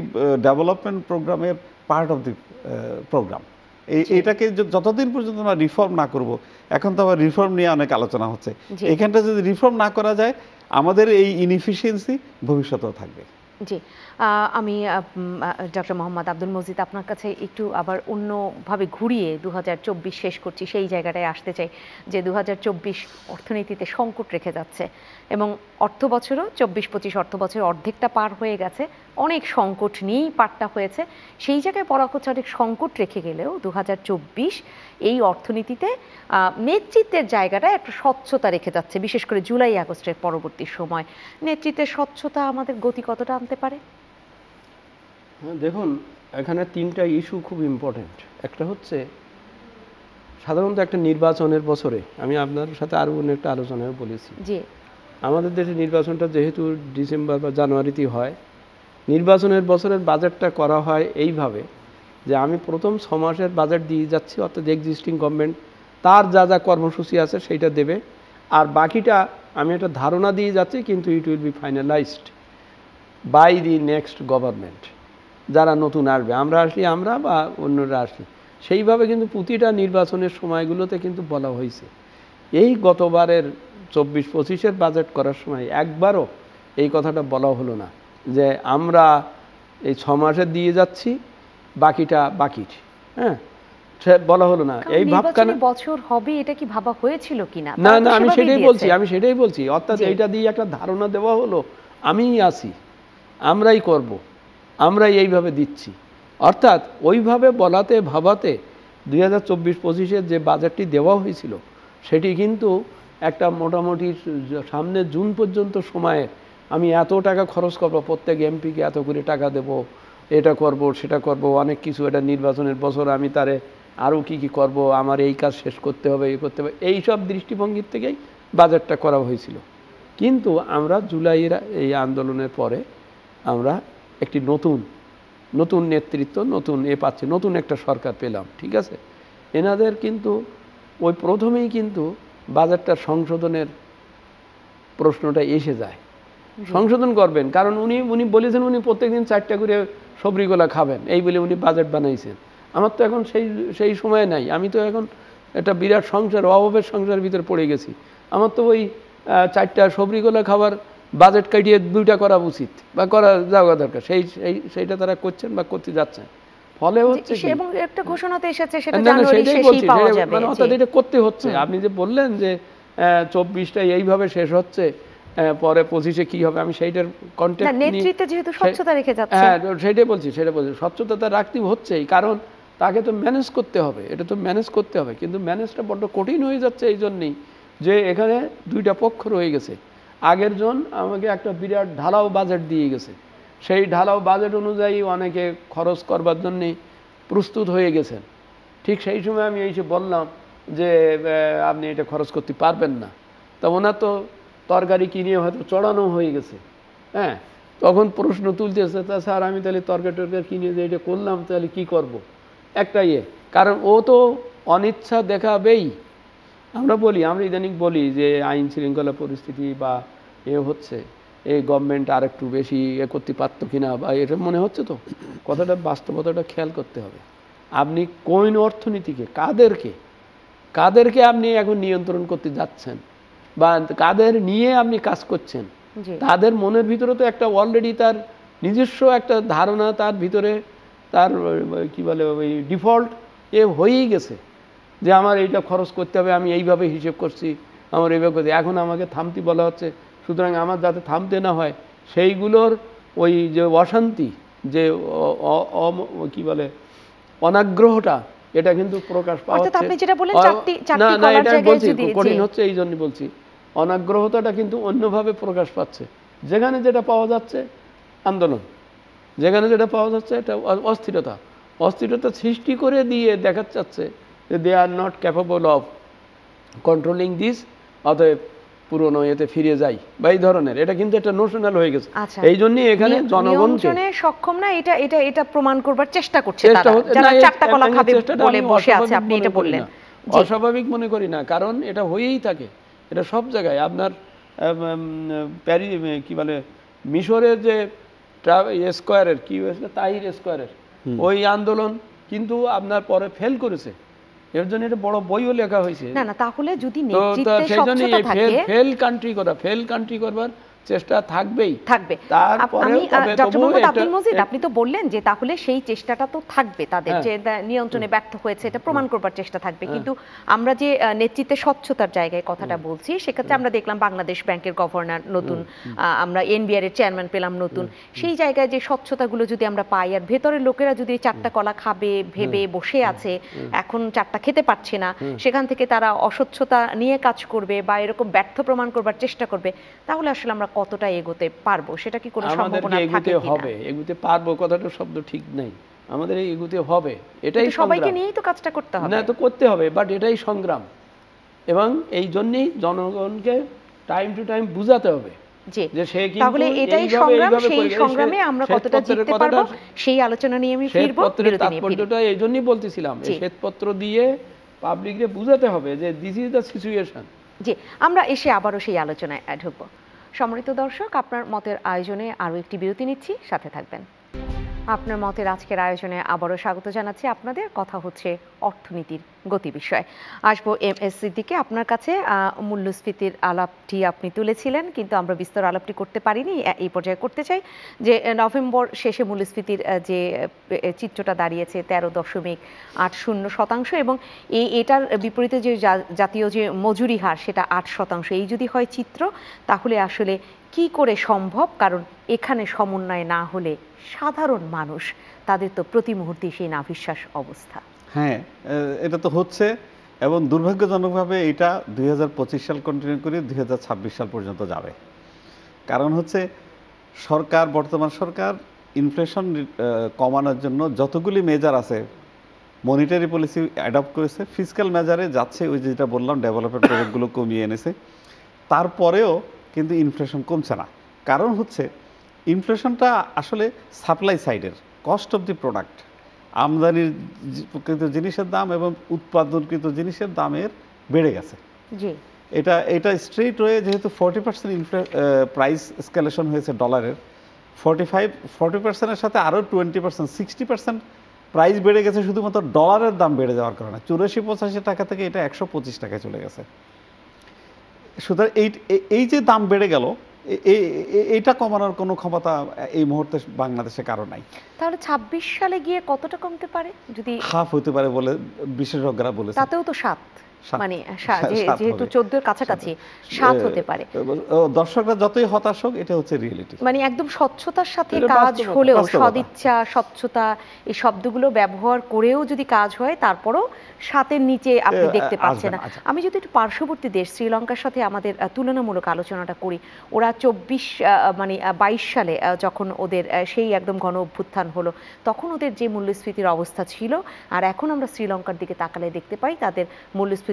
Speaker 2: ডেভেলপমেন্ট প্রোগ্রামের পার্ট অফ দি প্রোগ্রাম। এইটাকে যতদিন পর্যন্ত আমরা রিফর্ম না করব, এখন তো আবার রিফর্ম নিয়ে অনেক আলোচনা হচ্ছে, এখানটা যদি রিফর্ম না করা যায় আমাদের এই ইনএফিশিয়েন্সি ভবিষ্যতেও থাকবে।
Speaker 1: জি, আমি ডক্টর মোহাম্মদ আব্দুল মজিদ আপনার কাছে একটু আবার অন্যভাবে ঘুরিয়ে 2024 শেষ করছি, সেই জায়গাটায় আসতে চাই যে 2024 অর্থনীতিতে সংকট রেখে যাচ্ছে এবং অর্থ বছরও 24-25 অর্থ বছরের অর্ধেকটা পার হয়ে গেছে, অনেক সংকট নিয়েই পারটা হয়েছে। সেই জায়গায় বলা হচ্ছে অনেক সংকট রেখে গেলেও 2024 এই অর্থনীতিতে নেতৃত্বের জায়গাটায় একটা স্বচ্ছতা রেখে যাচ্ছে, বিশেষ করে জুলাই আগস্টের পরবর্তী সময়। নেতৃত্বের স্বচ্ছতা আমাদের গতি কতটা আনতে পারে?
Speaker 3: দেখুন, এখানে 3টা ইস্যু খুব ইম্পর্টেন্ট। একটা হচ্ছে সাধারণত একটা নির্বাচনের বছরে, আমি আপনার সাথে আরও একটা আলোচনায় বলেছি,
Speaker 1: জি,
Speaker 3: আমাদের দেশে নির্বাচনটা যেহেতু ডিসেম্বর বা জানুয়ারিতে হয়, নির্বাচনের বছরের বাজেটটা করা হয় এইভাবে যে আমি প্রথম 6 মাসের বাজেট দিয়ে যাচ্ছি, অর্থাৎ এক্সিস্টিং গভর্নমেন্ট তার যা যা কর্মসূচি আছে সেইটা দেবে, আর বাকিটা আমি একটা ধারণা দিয়ে যাচ্ছি, কিন্তু it will be finalised by the next government, যারা নতুন আসবে, আমরা আসলি আমরা বা অন্যরা আসলি, সেইভাবে কিন্তু প্রতিটা নির্বাচনের সময়গুলোতে কিন্তু বলা হয়েছে। এই গতবারের 24-25-এর বাজেট করার সময় একবারও এই কথাটা বলা হলো না যে আমরা এই 6 মাসে দিয়ে যাচ্ছি, বাকিটা বাকির, হ্যাঁ, বলা হলো না। এই ভাবখানা
Speaker 1: বছর হবে এটা কি ভাবা হয়েছিল কিনা?
Speaker 3: না, আমি সেটাই বলছি, অর্থাৎ এইটা দিয়ে একটা ধারণা দেওয়া হলো আমিই আছি, আমরাই করব, আমরাই এইভাবে দিচ্ছি। অর্থাৎ ওইভাবে বলাতে ভাবাতে 2024-25-এর যে বাজেটটি দেওয়া হয়েছিল সেটি কিন্তু একটা মোটামুটি সামনে জুন পর্যন্ত সময়ে আমি এত টাকা খরচ করবো, প্রত্যেক এমপিকে এত করে টাকা দেব, এটা করব সেটা করব, অনেক কিছু, এটা নির্বাচনের বছর আমি তারে আরও কি করব, আমার এই কাজ শেষ করতে হবে, এই করতে হবে, এইসব দৃষ্টিভঙ্গির থেকেই বাজেটটা করা হয়েছিল। কিন্তু আমরা জুলাইয়ের এই আন্দোলনের পরে আমরা একটি নতুন নেতৃত্ব, নতুন পাচ্ছি, নতুন একটা সরকার পেলাম, ঠিক আছে। এনাদের কিন্তু ওই প্রথমেই কিন্তু বাজেটটা সংশোধনের প্রশ্নটা এসে যায়, সংশোধন করবেন, কারণ উনি বলেছেন উনি প্রত্যেকদিন 4টা করে সবরিগোলা খাবেন, এই বলে উনি বাজেট বানাইছেন। আমার তো এখন সেই সময় নাই, আমি তো এখন একটা বিরাট সংসার, অভাবের সংসারের ভিতরে পড়ে গেছি, আমার তো ওই 4টা সবরিগোলা খাবার বাজেট কাটিয়ে 2টা করা উচিত বা করা যাওয়া দরকার, সেইটা তারা করছেন বা করতে যাচ্ছেন। ফলে হচ্ছে
Speaker 1: এবং একটা ঘোষণাতে এসেছে সেটা জানুয়ারি শেষেই পাওয়া যাবে,
Speaker 3: মানে অর্থাৎ এটা করতে হচ্ছে। আপনি যে বললেন যে 24টা এইভাবে শেষ হচ্ছে, পরে 25-এ কি হবে, আমি সেইটার কন্টেক্ট
Speaker 1: নেতৃত্বে যেহেতু স্বচ্ছতা রেখে যাচ্ছে,
Speaker 3: হ্যাঁ সেটাই বলছি, স্বচ্ছতা তার রাখতে হচ্ছেই, কারণ তাকে তো ম্যানেজ করতে হবে, এটা তো ম্যানেজ করতে হবে। কিন্তু ম্যানেজটা বড্ড কঠিন হয়ে যাচ্ছে এই জন্যেই যে এখানে 2টা পক্ষ রয়ে গেছে। আগের জন আমাকে একটা বিরাট ঢালাও বাজেট দিয়ে গেছে, সেই ঢালাও বাজেট অনুযায়ী অনেকে খরচ করবার জন্যে প্রস্তুত হয়ে গেছেন। ঠিক সেই সময় আমি এসে বললাম যে আপনি এটা খরচ করতে পারবেন না, তা ওনার তো তরকারি কিনে হয়তো চড়ানো হয়ে গেছে, হ্যাঁ, তখন প্রশ্ন তুলতেছে, তা স্যার আমি তাহলে তরকারি কিনে যে এটা করলাম তাহলে কি করব, একটা কারণ ও তো অনিচ্ছা দেখাবেই। আমরা ইদানিং বলি যে আইন শৃঙ্খলা পরিস্থিতি বা হচ্ছে এই গভর্নমেন্ট আর একটু বেশি করতে পারতো কিনা বা এটা মনে হচ্ছে, তো কথাটা বাস্তবতাটা খেয়াল করতে হবে। আপনি কোন অর্থনীতিকে কাদেরকে আপনি এখন নিয়ন্ত্রণ করতে যাচ্ছেন বা কাদের নিয়ে আপনি কাজ করছেন,
Speaker 1: জি।
Speaker 3: তাদের মনের ভিতরে তো একটা অলরেডি তার নিজস্ব একটা ধারণা তার ভিতরে, তার কি বলে ওই ডিফল্ট হয়েই গেছে যে আমার এইটা খরচ করতে হবে, আমি এইভাবে হিসেব করছি, আমার এইভাবে করছি, এখন আমাকে থামতে বলা হচ্ছে। সুতরাং আমার যাতে থামতে না হয় সেইগুলোর ওই যে অশান্তি, যে কি বলে অনাগ্রহটা, এটা কিন্তু প্রকাশ পাচ্ছে।
Speaker 1: আপনি যেটা বললেন
Speaker 3: না না,
Speaker 1: কলার
Speaker 3: এটা
Speaker 1: জায়গায়
Speaker 3: বলছি
Speaker 1: যদি
Speaker 3: কঠিন হচ্ছে এই জন্য বলছি, অনাগ্রহতাটা কিন্তু অন্যভাবে প্রকাশ পাচ্ছে। যেখানে যেটা পাওয়া যাচ্ছে আন্দোলন, যেখানে যেটা পাওয়া যাচ্ছে এটা অস্থিরতা, অস্থিরতা সৃষ্টি করে দিয়ে দেখা যাচ্ছে যে they are not capable of controlling this, অতএব পুরনো এতে ফিরে যাই বা এই ধরনের, এটা কিন্তু একটা নোশনাল হয়ে গেছে। এই জন্যই এখানে জনগণকে
Speaker 1: সক্ষম না, এটা এটা এটা প্রমাণ করবার চেষ্টা করছে তারা, যারা চারটা কলা খাবে বলে বসে আছে। আপনি এটা বললেন,
Speaker 3: অস্বাভাবিক মনে করি না, কারণ এটা হয়েই থাকে, এটা সব জায়গায়। আপনার প্যারিস কি বলে মিশরের যে স্কোয়ারের কি হয়েছিল, তাহির স্কোয়ারের ওই আন্দোলন কিন্তু আপনার পরে ফেল করেছে, এর জন্য এটা বড় বইও লেখা হয়েছে।
Speaker 1: না না, তাহলে যদি নেতৃত্বে স্বচ্ছতা থাকে,
Speaker 3: ফেল কান্ট্রি করবার চেষ্টা থাকবেই
Speaker 1: থাকবে।
Speaker 3: তারপরে
Speaker 1: ডক্টর মোহাম্মদ আব্দুল মজিদ, আপনি তো বললেন যে তাহলে সেই চেষ্টাটা তো থাকবে তাদের, যে নিয়ন্ত্রণে ব্যর্থ হয়েছে এটা প্রমাণ করবার চেষ্টা থাকবে। কিন্তু আমরা যে নেতৃত্বে স্বচ্ছতার জায়গায় কথাটা বলছি, সেক্ষেত্রে আমরা দেখলাম বাংলাদেশ ব্যাংকের গভর্নর নতুন, আমরা এনবিআর এর চেয়ারম্যান পেলাম নতুন। সেই জায়গায় যে স্বচ্ছতাগুলো যদি আমরা পাই, আর ভেতরের লোকেরা যদি চারটা কলা খাবে ভেবে বসে আছে, এখন চারটা খেতে পারছে না, সেখান থেকে তারা অস্বচ্ছতা নিয়ে কাজ করবে বা এরকম ব্যর্থ প্রমাণ করবার চেষ্টা করবে, তাহলে আসলে আমরা কতটা এগোতে পারবো? সেটা কি কোনো সম্ভাবনা থাকে কিনা?
Speaker 3: হবে, এগোতে পারবো কথাটা শব্দ ঠিক নাই, আমাদের এই এগোতে হবে, এটাই
Speaker 1: সবাইকে নিয়েই তো কাজটা করতে হবে।
Speaker 3: না তো করতে হবে, বাট এটাই সংগ্রাম, এবং এই জন্যই জনগণকে টাইম টু টাইম বুঝাতে হবে যে সে কিন্তু
Speaker 1: তাহলে এটাই সংগ্রাম, সেই সংগ্রামে আমরা কতটা জিততে পারবো সেই আলোচনা নিয়ে আমি ফিরবো।
Speaker 3: তাৎপর্যটা এই জন্যই বলতেছিলাম, এই শ্বেতপত্র দিয়ে পাবলিককে বুঝাতে হবে যে দিস ইজ দ্য সিচুয়েশন।
Speaker 1: জি, আমরা এসে আবারও সেই আলোচনায় ঢুকবো। সম্মানিত দর্শক, আপনার মতের আয়োজনে আরও একটি বিরতি নিচ্ছি, সাথে থাকবেন। আপনার মতের আজকের আয়োজনে আবারও স্বাগত জানাচ্ছি আপনাদের। কথা হচ্ছে অর্থনীতির গতি বিষয়। আসবো এম.এস. সিদ্দিকী, আপনার কাছে মূল্যস্ফীতির আলাপটি আপনি তুলেছিলেন, কিন্তু আমরা বিস্তর আলাপটি করতে পারিনি, এই পর্যায়ে করতে চাই যে নভেম্বর শেষে মূল্যস্ফীতির যে চিত্রটা দাঁড়িয়েছে 13.80%, এবং এটার বিপরীতে যে জাতীয় যে মজুরি হার সেটা 8%। এই যদি হয় চিত্র, তাহলে আসলে কি করে সম্ভব? কারণ এখানে সমন্বয় না হলে সাধারণ মানুষ, তাদের তো প্রতি মুহূর্তে সেই নাভিশ্বাস অবস্থা।
Speaker 2: হ্যাঁ, এটা তো হচ্ছে, এবং দুর্ভাগ্যজনকভাবে এটা 2025 সাল কন্টিনিউ করে 2026 সাল পর্যন্ত যাবে। কারণ হচ্ছে সরকার, বর্তমান সরকার ইনফ্লেশন কমানোর জন্য যতগুলি মেজার আছে, মনিটারি পলিসি অ্যাডপ্ট করেছে, ফিসক্যাল মেজারে যাচ্ছে, ওই যেটা বললাম ডেভেলপমেন্ট প্রজেক্টগুলো কমিয়ে এনেছে, তারপরেও কিন্তু ইনফ্লেশন কমছে না। কারণ হচ্ছে ইনফ্লেশনটা আসলে সাপ্লাই সাইডের, কস্ট অফ দি প্রোডাক্ট, আমদানিকৃত জিনিসের দাম এবং উৎপাদনকৃত জিনিসের দামের বেড়ে গেছে।
Speaker 1: জি,
Speaker 2: এটা স্ট্রেট হয়ে, যেহেতু 40% প্রাইস এসকেলেশন হয়েছে ডলারের, 40%-এর সাথে আরও 20%, 60% প্রাইস বেড়ে গেছে শুধুমাত্র ডলারের দাম বেড়ে যাওয়ার কারণে। 84-85 টাকা থেকে এটা 125 টাকায় চলে গেছে। সুতরাং এই যে দাম বেড়ে গেল, এইটা কমানোর কোনো ক্ষমতা এই মুহূর্তে বাংলাদেশে কারো নাই।
Speaker 1: তাহলে 26 সালে গিয়ে কতটা কমতে পারে? যদি
Speaker 2: হাফ হতে পারে বলে বিশেষজ্ঞরা বলেছে।
Speaker 1: তাতেও তো 7, মানে যেহেতু 14 এর কাছাকাছি 7 হতে পারে।
Speaker 2: দর্শকরা যতই হতাশ হোক, এটা হচ্ছে রিয়েলিটি।
Speaker 1: মানে একদম স্বচ্ছতার সাথে কাজ হলেও, সদিচ্ছা, স্বচ্ছতা, এই শব্দগুলো ব্যবহার করেও যদি কাজ হয়, তারপরও 7-এর নিচে আপনি দেখতে পাচ্ছেন না। আমি যদি একটু পার্শ্ববর্তী দেশ শ্রীলঙ্কার সাথে আমাদের তুলনামূলক আলোচনাটা করি, ওরা 22 সালে যখন ওদের সেই একদম গণ অভ্যুত্থান হলো, তখন ওদের যে মূল্যস্ফীতির অবস্থা ছিল, আর এখন আমরা শ্রীলঙ্কার দিকে তাকালে দেখতে পাই তাদের মূল্যস্ফীতি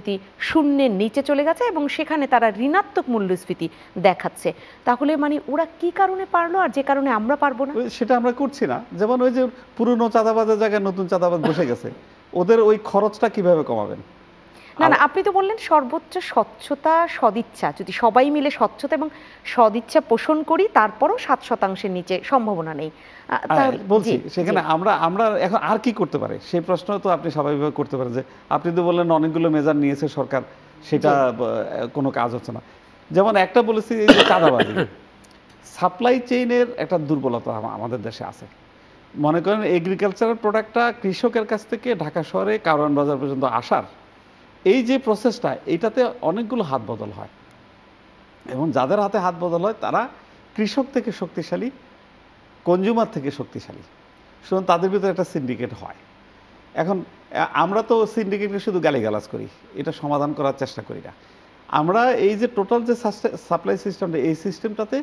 Speaker 1: শূন্যের নিচে চলে গেছে, এবং সেখানে তারা ঋণাত্মক মূল্যস্ফীতি দেখাচ্ছে। তাহলে মানে ওরা কি কারণে পারলো, আর যে কারণে আমরা পারবো না?
Speaker 2: সেটা আমরা করছি না। যেমন ওই যে পুরনো চাঁদাবাজের জায়গায় নতুন চাঁদাবাজ বসে গেছে, ওদের ওই খরচটা কিভাবে কমাবেন?
Speaker 1: না না, আপনি তো বললেন সর্বোচ্চ স্বচ্ছতা, সদিচ্ছা, যদি সবাই মিলে স্বচ্ছতা এবং সদিচ্ছা পোষণ করি, তারপরও 7%-এর নিচে সম্ভাবনা নেই।
Speaker 2: বলছি সেখানে আমরা এখন আর কি করতে পারে, সেই প্রশ্ন তো আপনি স্বাভাবিকভাবে করতে পারেন। যে আপনি তো বললেন অনেকগুলো মেজার নিয়েছে সরকার, সেটা কোনো কাজ হচ্ছে না। যেমন একটা বলেছি, এই যে চাঁদাবাজি, সাপ্লাই চেইনের একটা দুর্বলতা আমাদের দেশে আছে। মনে করেন এগ্রিকালচারাল প্রোডাক্টটা কৃষকের কাছ থেকে ঢাকা শহরে কারওয়ান বাজার পর্যন্ত আসার এই যে প্রসেসটা, এটাতে অনেকগুলো হাত বদল হয় এবং যাদের হাতে হাত বদল হয় তারা কৃষক থেকে শক্তিশালী, কনজিউমার থেকে শক্তিশালী, সুতরাং তাদের ভিতরে একটা সিন্ডিকেট হয়। এখন আমরা তো সিন্ডিকেটকে শুধু গালিগালাজ করি, এটা সমাধান করার চেষ্টা করি না। আমরা এই যে টোটাল যে সাপ্লাই সিস্টেমটা, এই সিস্টেমটাতে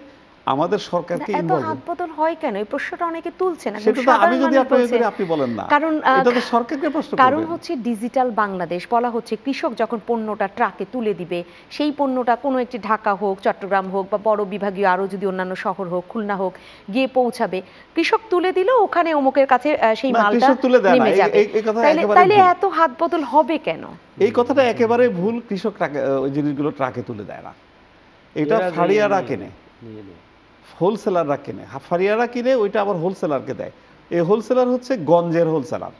Speaker 2: আমাদের সরকারকে
Speaker 1: এত হাত বদল হয় কেন, এই প্রশ্নটা অনেকে তুলছেন।
Speaker 2: সেটা তো আমি যদি আপনাকে করি আপনি বলেন না,
Speaker 1: কারণ
Speaker 2: এটা তো সরকারকে প্রশ্ন করবেন।
Speaker 1: কারণ হচ্ছে ডিজিটাল বাংলাদেশ বলা হচ্ছে, কৃষক যখন পণ্যটা ট্রাকে তুলে দিবে, সেই পণ্যটা কোনো একটি ঢাকা হোক, চট্টগ্রাম হোক বা বড় বিভাগীয় আরো যদি অন্যান্য শহর হোক, খুলনা হোক, গিয়ে পৌঁছাবে। কৃষক তুলে দিল, ওখানে অমুকের কাছে সেই মালটা নেমে যাবে। তাইলে এত হাত বদল হবে কেন?
Speaker 2: এই কথাটা একেবারে ভুল। কৃষক ওই জিনিসগুলো ট্রাকে তুলে দেয় না, এটা ফাড়িয়ারা কেনে, হোলসেলাররা কিনে, ফারিয়ারা কিনে, ওইটা আবার হোলসেলারকে দেয়। এই হোলসেলার হচ্ছে গঞ্জের হোলসেলার,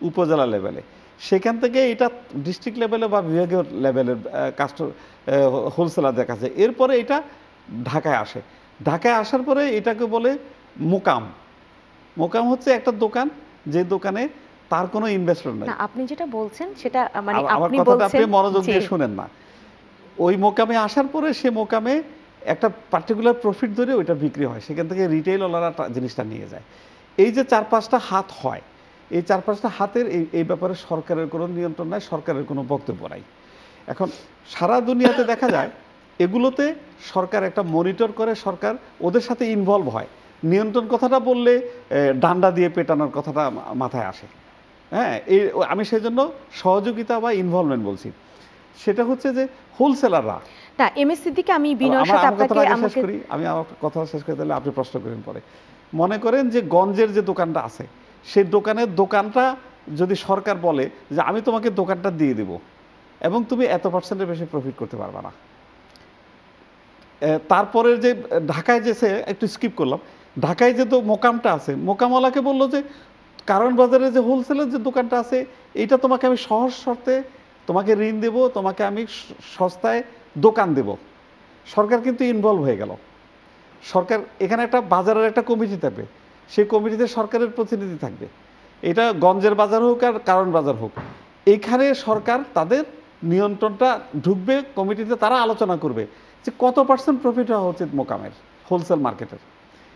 Speaker 2: উপজেলা লেভেলে। সেখান থেকে এটা ডিস্ট্রিক্ট লেভেলে বা বিভাগীয় লেভেলের হোলসেলারদের কাছে। এরপরে এটা ঢাকায় আসে। ঢাকায় আসার পরে এটাকে বলে মোকাম। মোকাম হচ্ছে একটা দোকান, যে দোকানে তার কোনো ইনভেস্টমেন্ট নাই।
Speaker 1: আপনি যেটা বলছেন সেটা মানে
Speaker 2: আপনি বলছেন, আপনি মনোযোগ দিয়ে শুনেন না। ওই মোকামে আসার পরে সে মোকামে একটা পার্টিকুলার প্রফিট ধরে ওইটা বিক্রি হয়, সেখান থেকে রিটেইলওয়ালারা জিনিসটা নিয়ে যায়। এই যে 4-5টা হাত হয়, এই 4-5টা হাতের এই ব্যাপারে সরকারের কোনো নিয়ন্ত্রণ নাই, সরকারের কোনো বক্তব্য নাই। এখন সারা দুনিয়াতে দেখা যায় এগুলোতে সরকার একটা মনিটর করে, সরকার ওদের সাথে ইনভলভ হয়। নিয়ন্ত্রণ কথাটা বললে ডান্ডা দিয়ে পেটানোর কথাটা মাথায় আসে। হ্যাঁ, আমি সেই জন্য সহযোগিতা বা ইনভলভমেন্ট বলছি। সেটা হচ্ছে যে হোলসেলাররা
Speaker 1: না, এমএস সিদ্দিকী, আমি বিনয়ের সাথে আপনাকে
Speaker 2: আমি আমার কথা শেষ করে দিলে আপনি প্রশ্ন করেন পরে। মনে করেন যে গঞ্জের যে দোকানটা আছে, সেই দোকানটা যদি সরকার বলে যে আমি তোমাকে দোকানটা দিয়ে দিব এবং তুমি এত % বেশি প্রফিট করতে পারবে না। তারপরে যে ঢাকায় যেছে, একটু স্কিপ করলাম, ঢাকায় যে তো মোকামটা আছে, মোকামওয়ালাকে বললো যে কারওয়ান বাজারে যে হোলসেলের যে দোকানটা আছে, এইটা তোমাকে আমি সহজ শর্তে তোমাকে ঋণ দেব, তোমাকে আমি সস্তায় দোকান দেব। সরকার কিন্তু ইনভলভ হয়ে গেল। সরকার এখানে একটা বাজারের একটা কমিটি থাকবে, সেই কমিটিতে সরকারের প্রতিনিধি থাকবে। এটা গঞ্জের বাজার হোক আর কারওয়ান বাজার হোক, এইখানে সরকার তাদের নিয়ন্ত্রণটা ঢুকবে কমিটিতে। তারা আলোচনা করবে যে কত % প্রফিট হওয়া উচিত মোকামের, হোলসেল মার্কেটের,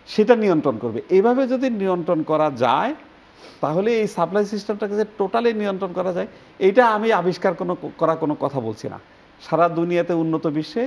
Speaker 2: সেটা নিয়ন্ত্রণ করবে। এইভাবে যদি নিয়ন্ত্রণ করা যায়, তাহলে এই সাপ্লাই সিস্টেমটাকে যে টোটালি নিয়ন্ত্রণ করা যায়, এইটা আমি আবিষ্কার করা কোনো কথা বলছি না। সারা দুনিয়াতে উন্নত বিশ্বে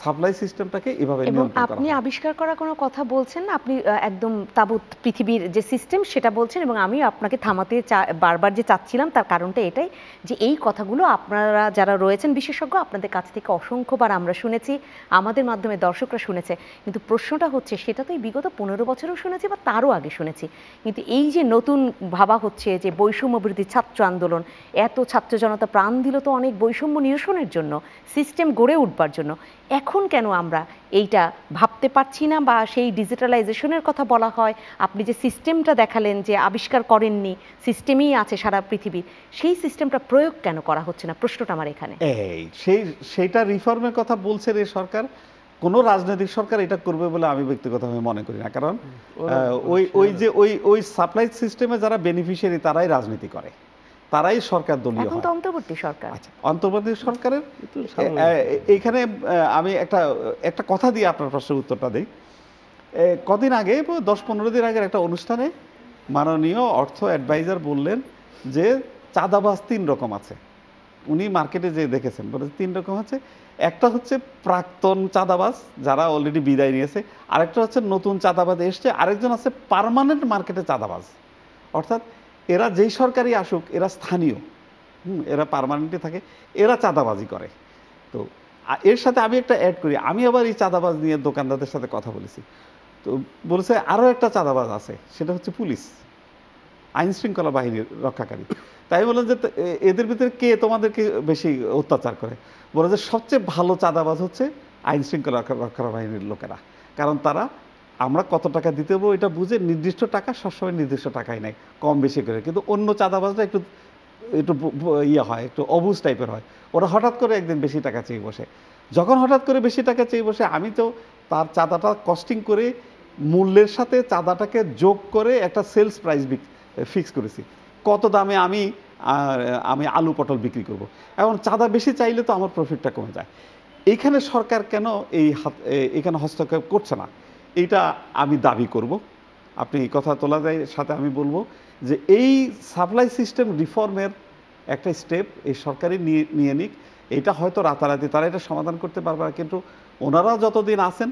Speaker 2: সাপ্লাই সিস্টেমটাকে এভাবে নিয়ন্ত্রণ করা হয়।
Speaker 1: আপনি আবিষ্কার করা কোনো কথা বলছেন না, আপনি একদম তাবৎ পৃথিবীর যে সিস্টেম সেটা বলছেন। এবং আমি আপনাকে থামাতে বারবার যে চাচ্ছিলাম, তার কারণটা এটাই যে এই কথাগুলো আপনারা যারা রয়েছেন বিশেষজ্ঞ, আপনাদের কাছ থেকে অসংখ্যবার আমরা শুনেছি, আমাদের মাধ্যমে দর্শকরা শুনেছে। কিন্তু প্রশ্নটা হচ্ছে, সেটা তো এই বিগত 15 বছরেও শুনেছি বা তারও আগে শুনেছি, কিন্তু এই যে নতুন ভাবা হচ্ছে যে বৈষম্য বিরোধী ছাত্র আন্দোলন, এত ছাত্র জনতা প্রাণ দিল তো অনেক বৈষম্য নিরসনের জন্য, সিস্টেম গড়ে উঠবার জন্য, এখন কেন আমরা এইটা ভাবতে পারছি না? বা সেই ডিজিটালাইজেশনের কথা বলা হয়, আপনি যে সিস্টেমটা দেখালেন যে আবিষ্কার করেননি, সিস্টেমই আছে সারা পৃথিবীর, সেই সিস্টেমটা প্রয়োগ কেন করা হচ্ছে না? প্রশ্নটা আমার এখানে।
Speaker 2: সেইটা রিফর্মের কথা বলছে এই সরকার। কোনো রাজনৈতিক সরকার এটা করবে বলে আমি ব্যক্তিগতভাবে মনে করি না। কারণ ওই সাপ্লাই সিস্টেমে যারা বেনিফিশিয়ারি তারাই রাজনীতি করে, তারাই সরকার দলীয় হয়।
Speaker 1: অন্তর্বর্তী সরকার,
Speaker 2: আচ্ছা, অন্তর্বর্তী সরকারের এইখানে আমি একটা কথা দিয়ে আপনার প্রশ্নের উত্তরটা দিই। কদিন আগে, 10-15 দিন আগের একটা অনুষ্ঠানে মাননীয় অর্থ অ্যাডভাইজার বললেন যে চাঁদাবাজ 3 রকম আছে। উনি মার্কেটে যে দেখেছেন, বলে 3 রকম হচ্ছে। একটা হচ্ছে প্রাক্তন চাঁদাবাজ, যারা অলরেডি বিদায় নিয়েছে। আরেকটা হচ্ছে নতুন চাঁদাবাজ এসছে। আরেকজন আছে পার্মানেন্ট মার্কেটে চাঁদাবাজ, অর্থাৎ এরা যেই সরকারি আসুক, এরা স্থানীয়, এরা পার্মানেন্টলি থাকে, এরা চাঁদাবাজি করে। তো এর সাথে আমি একটা অ্যাড করি, আমি আবার এই চাঁদাবাজ নিয়ে দোকানদারদের সাথে কথা বলেছি। তো বলেছে আরও একটা চাঁদাবাজ আছে, সেটা হচ্ছে পুলিশ, আইন শৃঙ্খলা বাহিনীর রক্ষাকারী। তাই বললেন যে এদের ভিতরে কে তোমাদেরকে বেশি অত্যাচার করে? বলে যে সবচেয়ে ভালো চাঁদাবাজ হচ্ছে আইন শৃঙ্খলা রক্ষা বাহিনীর লোকেরা। কারণ তারা আমরা কত টাকা দিতে পারবো এটা বুঝে নির্দিষ্ট টাকা, সবসময় নির্দিষ্ট টাকাই নেয়, কম বেশি করে। কিন্তু অন্য চাঁদাবাজরা একটু হয়, একটু অবুঝ টাইপের হয়। ওরা হঠাৎ করে একদিন বেশি টাকা চেয়ে বসে। যখন হঠাৎ করে বেশি টাকা চেয়ে বসে, আমি তো তার চাঁদাটা কস্টিং করে মূল্যের সাথে চাঁদাটাকে যোগ করে একটা সেলস প্রাইস ফিক্স করেছি, কত দামে আমি আলু পটল বিক্রি করব। এখন চাঁদা বেশি চাইলে তো আমার প্রফিটটা কমে যায়। এইখানে সরকার কেন এখানে হস্তক্ষেপ করছে না, এইটা আমি দাবি করব। আপনি এই কথা তোলা যায় সাথে আমি বলবো যে এই সাপ্লাই সিস্টেম রিফর্মের একটা স্টেপ এই সরকারই নিয়ে নিক। এটা হয়তো রাতারাতি তারা এটা সমাধান করতে পারবে না, কিন্তু ওনারা যতদিন আছেন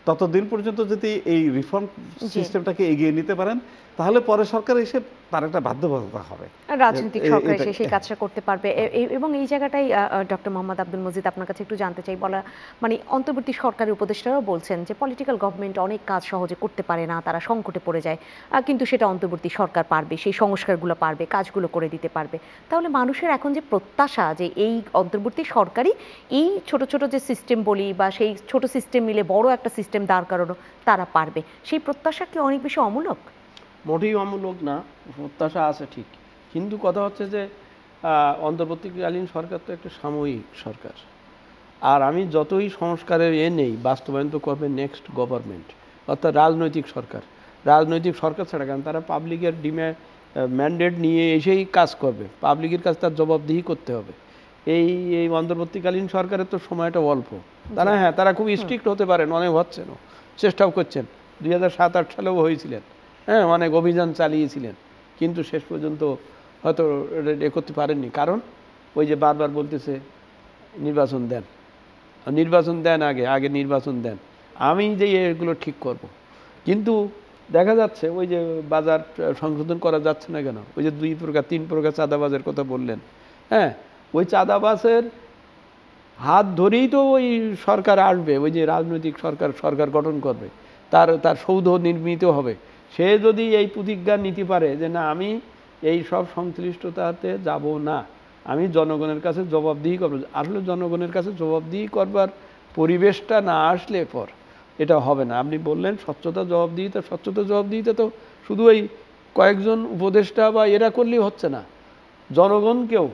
Speaker 2: ততদিন পর্যন্ত যদি এই রিফর্ম সিস্টেমটাকে এগিয়ে নিতে পারেন, তাহলে পরে সরকার এসে তার একটা বাধ্যবাধকতা হবে,
Speaker 1: রাজনৈতিক সরকার এসে সেই কাজটা করতে পারবে। এবং এই জায়গাটাই ডক্টর মোহাম্মদ আব্দুল মজিদ আপনার কাছে একটু জানতে চাই, বলা মানে অন্তর্বর্তী সরকারের উপদেষ্টারাও বলছেন যে পলিটিক্যাল গভর্নমেন্ট অনেক কাজ সহজে করতে পারে না, তারা সংকটে পড়ে যায়, কিন্তু সেটা অন্তর্বর্তী সরকার পারবে, সেই সংস্কারগুলো পারবে, কাজগুলো করে দিতে পারবে। তাহলে মানুষের এখন যে প্রত্যাশা যে এই অন্তর্বর্তী সরকারই এই ছোট ছোট যে সিস্টেম বলি বা সেই ছোট সিস্টেম মিলে বড় একটা সিস্টেম দাঁড় করানো তারা পারবে, সেই প্রত্যাশা কি অনেক বেশি অমূলক?
Speaker 3: মোটেই অমূলক না, প্রত্যাশা আছে ঠিক, কিন্তু কথা হচ্ছে যে অন্তর্বর্তীকালীন সরকার তো একটা সাময়িক সরকার, আর আমি যতই সংস্কারের নেই বাস্তবায়ন তো করবে নেক্সট গভর্নমেন্ট, অর্থাৎ রাজনৈতিক সরকার। রাজনৈতিক সরকার ছাড়া, কারণ তারা পাবলিকের ম্যান্ডেট নিয়ে এসেই কাজ করবে, পাবলিকের কাছে তার জবাবদিহি করতে হবে। এই অন্তর্বর্তীকালীন সরকারের তো সময়টা অল্প, তারা তারা খুব স্ট্রিক্ট হতে পারেন, অনেক হচ্ছেন, চেষ্টাও করছেন, 2007-08 সালেও হয়েছিলেন, অনেক অভিযান চালিয়েছিলেন, কিন্তু শেষ পর্যন্ত হয়তো এ করতে পারেননি। কারণ ওই যে বারবার বলতেছে নির্বাচন দেন, নির্বাচন দেন, আগে নির্বাচন দেন, আমি যে এগুলো ঠিক করব। কিন্তু দেখা যাচ্ছে ওই যে বাজার সংশোধন করা যাচ্ছে না কেন, ওই যে 2 প্রকার 3 প্রকার চাঁদাবাজের কথা বললেন, ওই চাঁদাবাজের হাত ধরেই তো ওই সরকার আসবে, ওই যে রাজনৈতিক সরকার গঠন করবে, তার সৌধ নির্মিত হবে। সে যদি এই প্রতিজ্ঞা নিতে পারে যে না, আমি এই সব সংশ্লিষ্টতাতে যাব না, আমি জনগণের কাছে জবাবদিহি করব, আসলে জনগণের কাছে জবাবদিহি করবার পরিবেশটা না আসলে পর এটা হবে না। আপনি বললেন স্বচ্ছতা জবাবদিহিতা তো শুধু ওই কয়েকজন উপদেষ্টা বা এরা করলেই হচ্ছে না, জনগণকেও,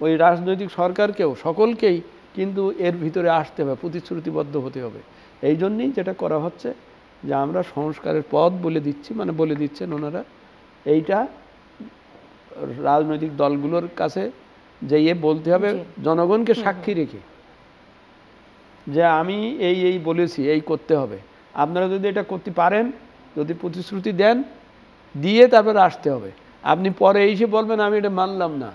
Speaker 3: ওই রাজনৈতিক সরকারকেও, সকলকেই কিন্তু এর ভিতরে আসতে হবে, প্রতিশ্রুতিবদ্ধ হতে হবে। এই জন্যই যেটা করা হচ্ছে যে আমরা সংস্কারের পথ বলে দিচ্ছি, মানে বলে দিচ্ছেন ওনারা, এইটা রাজনৈতিক দলগুলোর কাছে যেয়ে বলতে হবে, জনগণকে সাক্ষী রেখে যে আমি এই বলেছি, এই করতে হবে, আপনারা যদি এটা করতে পারেন, যদি প্রতিশ্রুতি দেন, দিয়ে তারপরে আসতে হবে। আপনি পরে এসে বলবেন আমি এটা মানলাম না।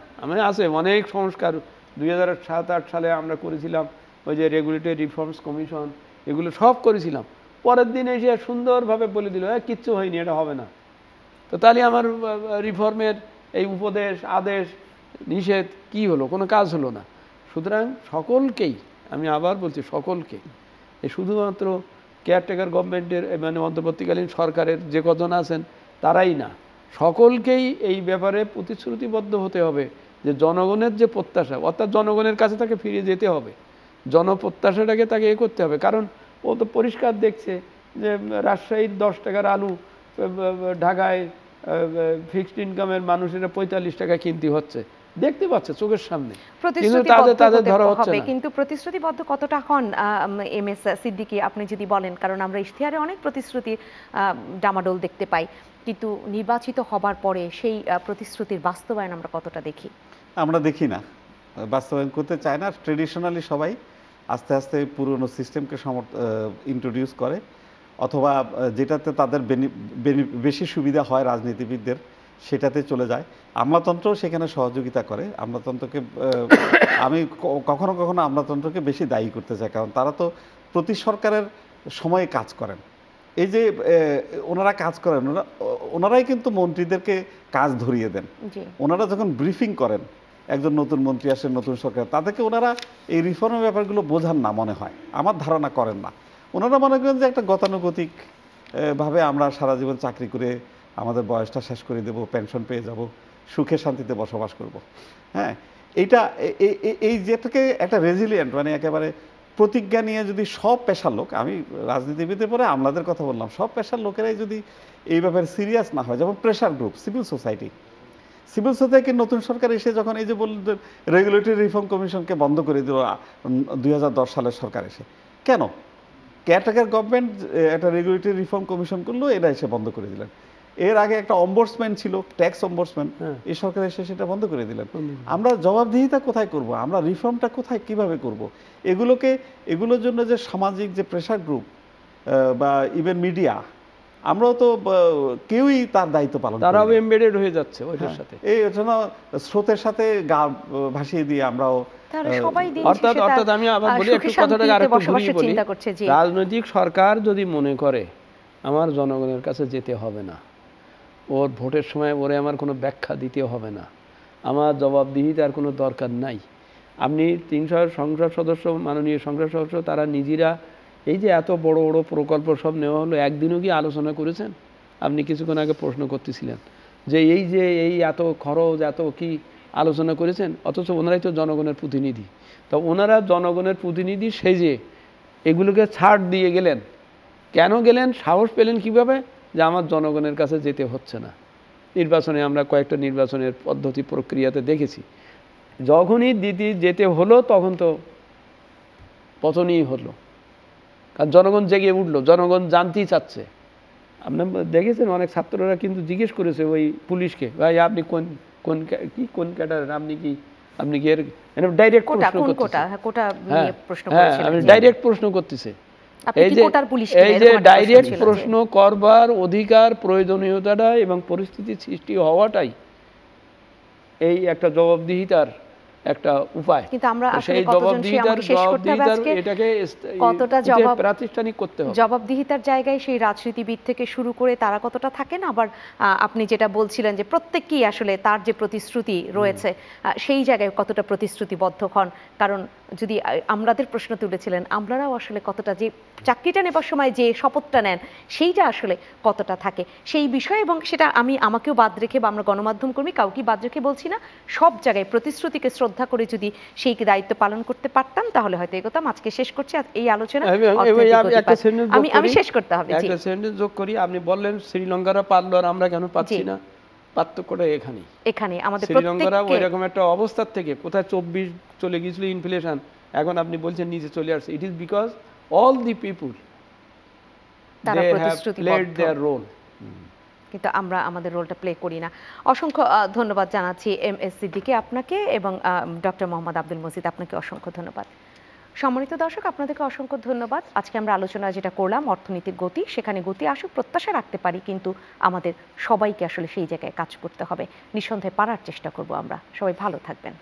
Speaker 3: আছে অনেক সংস্কার 2007-08 সালে আমরা করেছিলাম, ওই যে রেগুলেটরি রিফর্মস কমিশন, এগুলো সব করেছিলাম, পরের দিন এসে সুন্দরভাবে বলে দিল কিচ্ছু হয়নি, এটা হবে না। তো তাহলে আমার রিফর্মের এই উপদেশ, আদেশ, নিষেধ কি হলো? কোনো কাজ হলো না। সুতরাং সকলকেই, আমি আবার বলছি সকলকেই, এই শুধুমাত্র কেয়ারটেকার গভর্নমেন্টের মানে অন্তর্বর্তীকালীন সরকারের যে কজন আছেন তারাই না, সকলকেই এই ব্যাপারে প্রতিশ্রুতিবদ্ধ হতে হবে যে জনগণের যে প্রত্যাশা, অর্থাৎ জনগণের কাছে তাকে ফিরে যেতে হবে, জনপ্রত্যাশাটাকে তাকে করতে হবে। কারণ ও তো পরিষ্কার দেখছে যে রাজশাহীর 10 টাকার আলু ঢাকায় ফিক্সড ইনকামের মানুষেরা 45 টাকা কিনতে হচ্ছে, দেখতে পাচ্ছে চোখের সামনে, তাদের ধরা হচ্ছে না।
Speaker 1: কিন্তু প্রতিশ্রুতিবদ্ধ কতটা হন এমএস সিদ্দিকী আপনি যদি বলেন, কারণ আমরা ইশতেহারে অনেক প্রতিশ্রুতি ডামাডোল দেখতে পাই, কিন্তু নির্বাচিত হবার পরে সেই প্রতিশ্রুতির বাস্তবায়ন আমরা কতটা দেখি?
Speaker 2: আমরা দেখি না, বাস্তবায়ন করতে চায় না। ট্রেডিশনালি সবাই আস্তে আস্তে পুরনো সিস্টেমকে ইন্ট্রোডিউস করে, অথবা যেটাতে তাদের বেশি সুবিধা হয় রাজনীতিবিদদের সেটাতে চলে যায়। আমলাতন্ত্র সেখানে সহযোগিতা করে। আমলাতন্ত্রকে আমি কখনো কখনো আমলাতন্ত্রকে বেশি দায়ী করতে চাই, কারণ তারা তো প্রতি সরকারের সময়ে কাজ করেন। এই যে ওনারা কাজ করেন, ওনারাই কিন্তু মন্ত্রীদেরকে কাজ ধরিয়ে দেন। ওনারা যখন ব্রিফিং করেন, একজন নতুন মন্ত্রী আসেন, নতুন সরকার, তাদেরকে ওনারা এই রিফর্মের ব্যাপারগুলো বোঝান না, মনে হয় আমার ধারণা করেন না। ওনারা মনে করেন যে একটা গতানুগতিক ভাবে আমরা সারা জীবন চাকরি করে আমাদের বয়সটা শেষ করে দেব, পেনশন পেয়ে যাব, সুখে শান্তিতে বসবাস করব। এইটা এই যেটাকে একটা রেজিলিয়েন্ট, মানে একেবারে প্রতিজ্ঞা নিয়ে যদি সব পেশার লোক, আমি রাজনীতিবিদের পরে আমলাদের কথা বললাম, সব পেশার লোকেরাই যদি এই ব্যাপারে সিরিয়াস না হয়, যেমন প্রেশার গ্রুপ, সিভিল সোসাইটির নতুন সরকার এসে যখন এই যে বললেন রেগুলেটরি রিফর্ম কমিশনকে বন্ধ করে দিল 2010 সালের সরকার এসে, কেয়ারটেকার গভর্নমেন্ট একটা রেগুলেটরি রিফর্ম কমিশন করলো, এরা এসে বন্ধ করে দিলেন। এর আগে একটা অম্বুডসম্যান ছিল, ট্যাক্স অম্বুডসম্যান, এই সরকার এসে সেটা বন্ধ করে দিলেন। আমরা জবাবদিহিতা কোথায় করব, আমরা রিফর্মটা কোথায় কিভাবে করব? এগুলোর জন্য যে সামাজিক যে প্রেশার গ্রুপ বা ইভেন মিডিয়া, আমরাও তো কেউই তার দায়িত্ব পালন করি না।
Speaker 3: তারাও এমবেডেড হয়ে যাচ্ছে ওইটার সাথে,
Speaker 2: এই জন্য স্রোতের সাথে গা ভাসিয়ে দিয়ে আমরাও
Speaker 3: অর্থাৎ আমি আবার বলি, একটু কথাটাকে আরেকটু ঘুরিয়ে বলি, রাজনৈতিক সরকার যদি মনে করে আমার জনগণের কাছে যেতে হবে না, ওর ভোটের সময় ওরে আমার কোনো ব্যাখ্যা দিতে হবে না, আমার জবাবদিহিতার কোনো দরকার নাই, আপনি 300 সংসদ সদস্য, মাননীয় সংসদ সদস্য, তারা নিজেরা এই যে এত বড় বড় প্রকল্প সব নেওয়া হলো, একদিনও কি আলোচনা করেছেন? আপনি কিছুক্ষণ আগে প্রশ্ন করতেছিলেন যে এই এত খরচ, এত কি আলোচনা করেছেন? অথচ ওনারাই তো জনগণের প্রতিনিধি। তো ওনারা জনগণের প্রতিনিধি সেজে এগুলোকে ছাড় দিয়ে গেলেন। কেন গেলেন? সাহস পেলেন কিভাবে? যে আমার জনগণের কাছে যেতে হচ্ছে না। নির্বাচনে আমরা কয়েকটা নির্বাচনের পদ্ধতি প্রক্রিয়াতে দেখেছি, যখনই যেতে হলো তখন তো পতনই হলো, কারণ জনগণ জেগে উঠলো, জনগণ জানতেই চাচ্ছে। আপনার দেখেছেন অনেক ছাত্ররা কিন্তু জিজ্ঞেস করেছে ওই পুলিশকে, ভাই আপনি কোন ক্যাডারের, আপনি কি এর ডাইরেক্ট ডাইরেক্ট প্রশ্ন করতেছে। এই যে ডাইরেক্ট প্রশ্ন করবার অধিকার, প্রয়োজনীয়তাটা এবং পরিস্থিতি সৃষ্টি হওয়াটাই এই একটা জবাবদিহিতার একটা উপায়।
Speaker 1: কিন্তু আমরা আসলে কতজন শেষ করতে হবে আজকে,
Speaker 3: এটাকে
Speaker 1: কতটা
Speaker 3: প্রাতিষ্ঠানিক করতে হবে।
Speaker 1: জবাবদিহিতার জায়গায় সেই রাজনীতিবিদ থেকে শুরু করে তারা কতটা থাকেন, আবার আপনি যেটা বলছিলেন যে প্রত্যেককেই আসলে তার যে প্রতিশ্রুতি রয়েছে সেই জায়গায় কতটা প্রতিশ্রুতিবদ্ধ হন। কারণ যদি আমাদের প্রশ্ন তুলেছিলেন, আমরাও আসলে কতটা যে চাকরিটা নেবার সময় যে শপথটা নেন সেইটা আসলে কতটা থাকে সেই বিষয়ে, এবং সেটা আমাকেও বাদ রেখে বা আমরা গণমাধ্যম কর্মী কাউকে বাদ রেখে বলছি না, সব জায়গায় প্রতিশ্রুতিকে শ্রদ্ধা করে যদি সেই দায়িত্ব পালন করতে পারতাম তাহলে হয়তো এগোতাম। আজকে শেষ করছি এই আলোচনা, আমি শেষ করতে হবে।
Speaker 3: একটা সেন্টেন্স যোগ করি, আপনি বললেন শ্রীলঙ্কারা পারলো আর আমরা কেন পাচ্ছি না? পার্থক্যটা এখানে আমাদের শ্রীলঙ্কারা ওই রকম একটা অবস্থার থেকে কোথায় 24 চলে গিয়েছিল ইনফ্লেশন, এখন আপনি বলছেন নিচে চলে আসছে। It is because all the people
Speaker 1: তারা প্রতিশ্রুতিবদ্ধ, কিন্তু আমরা আমাদের রোলটা প্লে করি না। অসংখ্য ধন্যবাদ জানাচ্ছি MS সিদ্দিকী আপনাকে এবং ডক্টর মোহাম্মদ আব্দুল মজিদ আপনাকে অসংখ্য ধন্যবাদ। সম্মানিত দর্শক, আপনাদেরকে অসংখ্য ধন্যবাদ। আজকে আমরা আলোচনা যেটা করলাম অর্থনীতির গতি, সেখানে গতি আসুক প্রত্যাশা রাখতে পারি, কিন্তু আমাদের সবাইকে আসলে সেই জায়গায় কাজ করতে হবে, নিঃসন্দেহে পারার চেষ্টা করব আমরা। সবাই ভালো থাকবেন।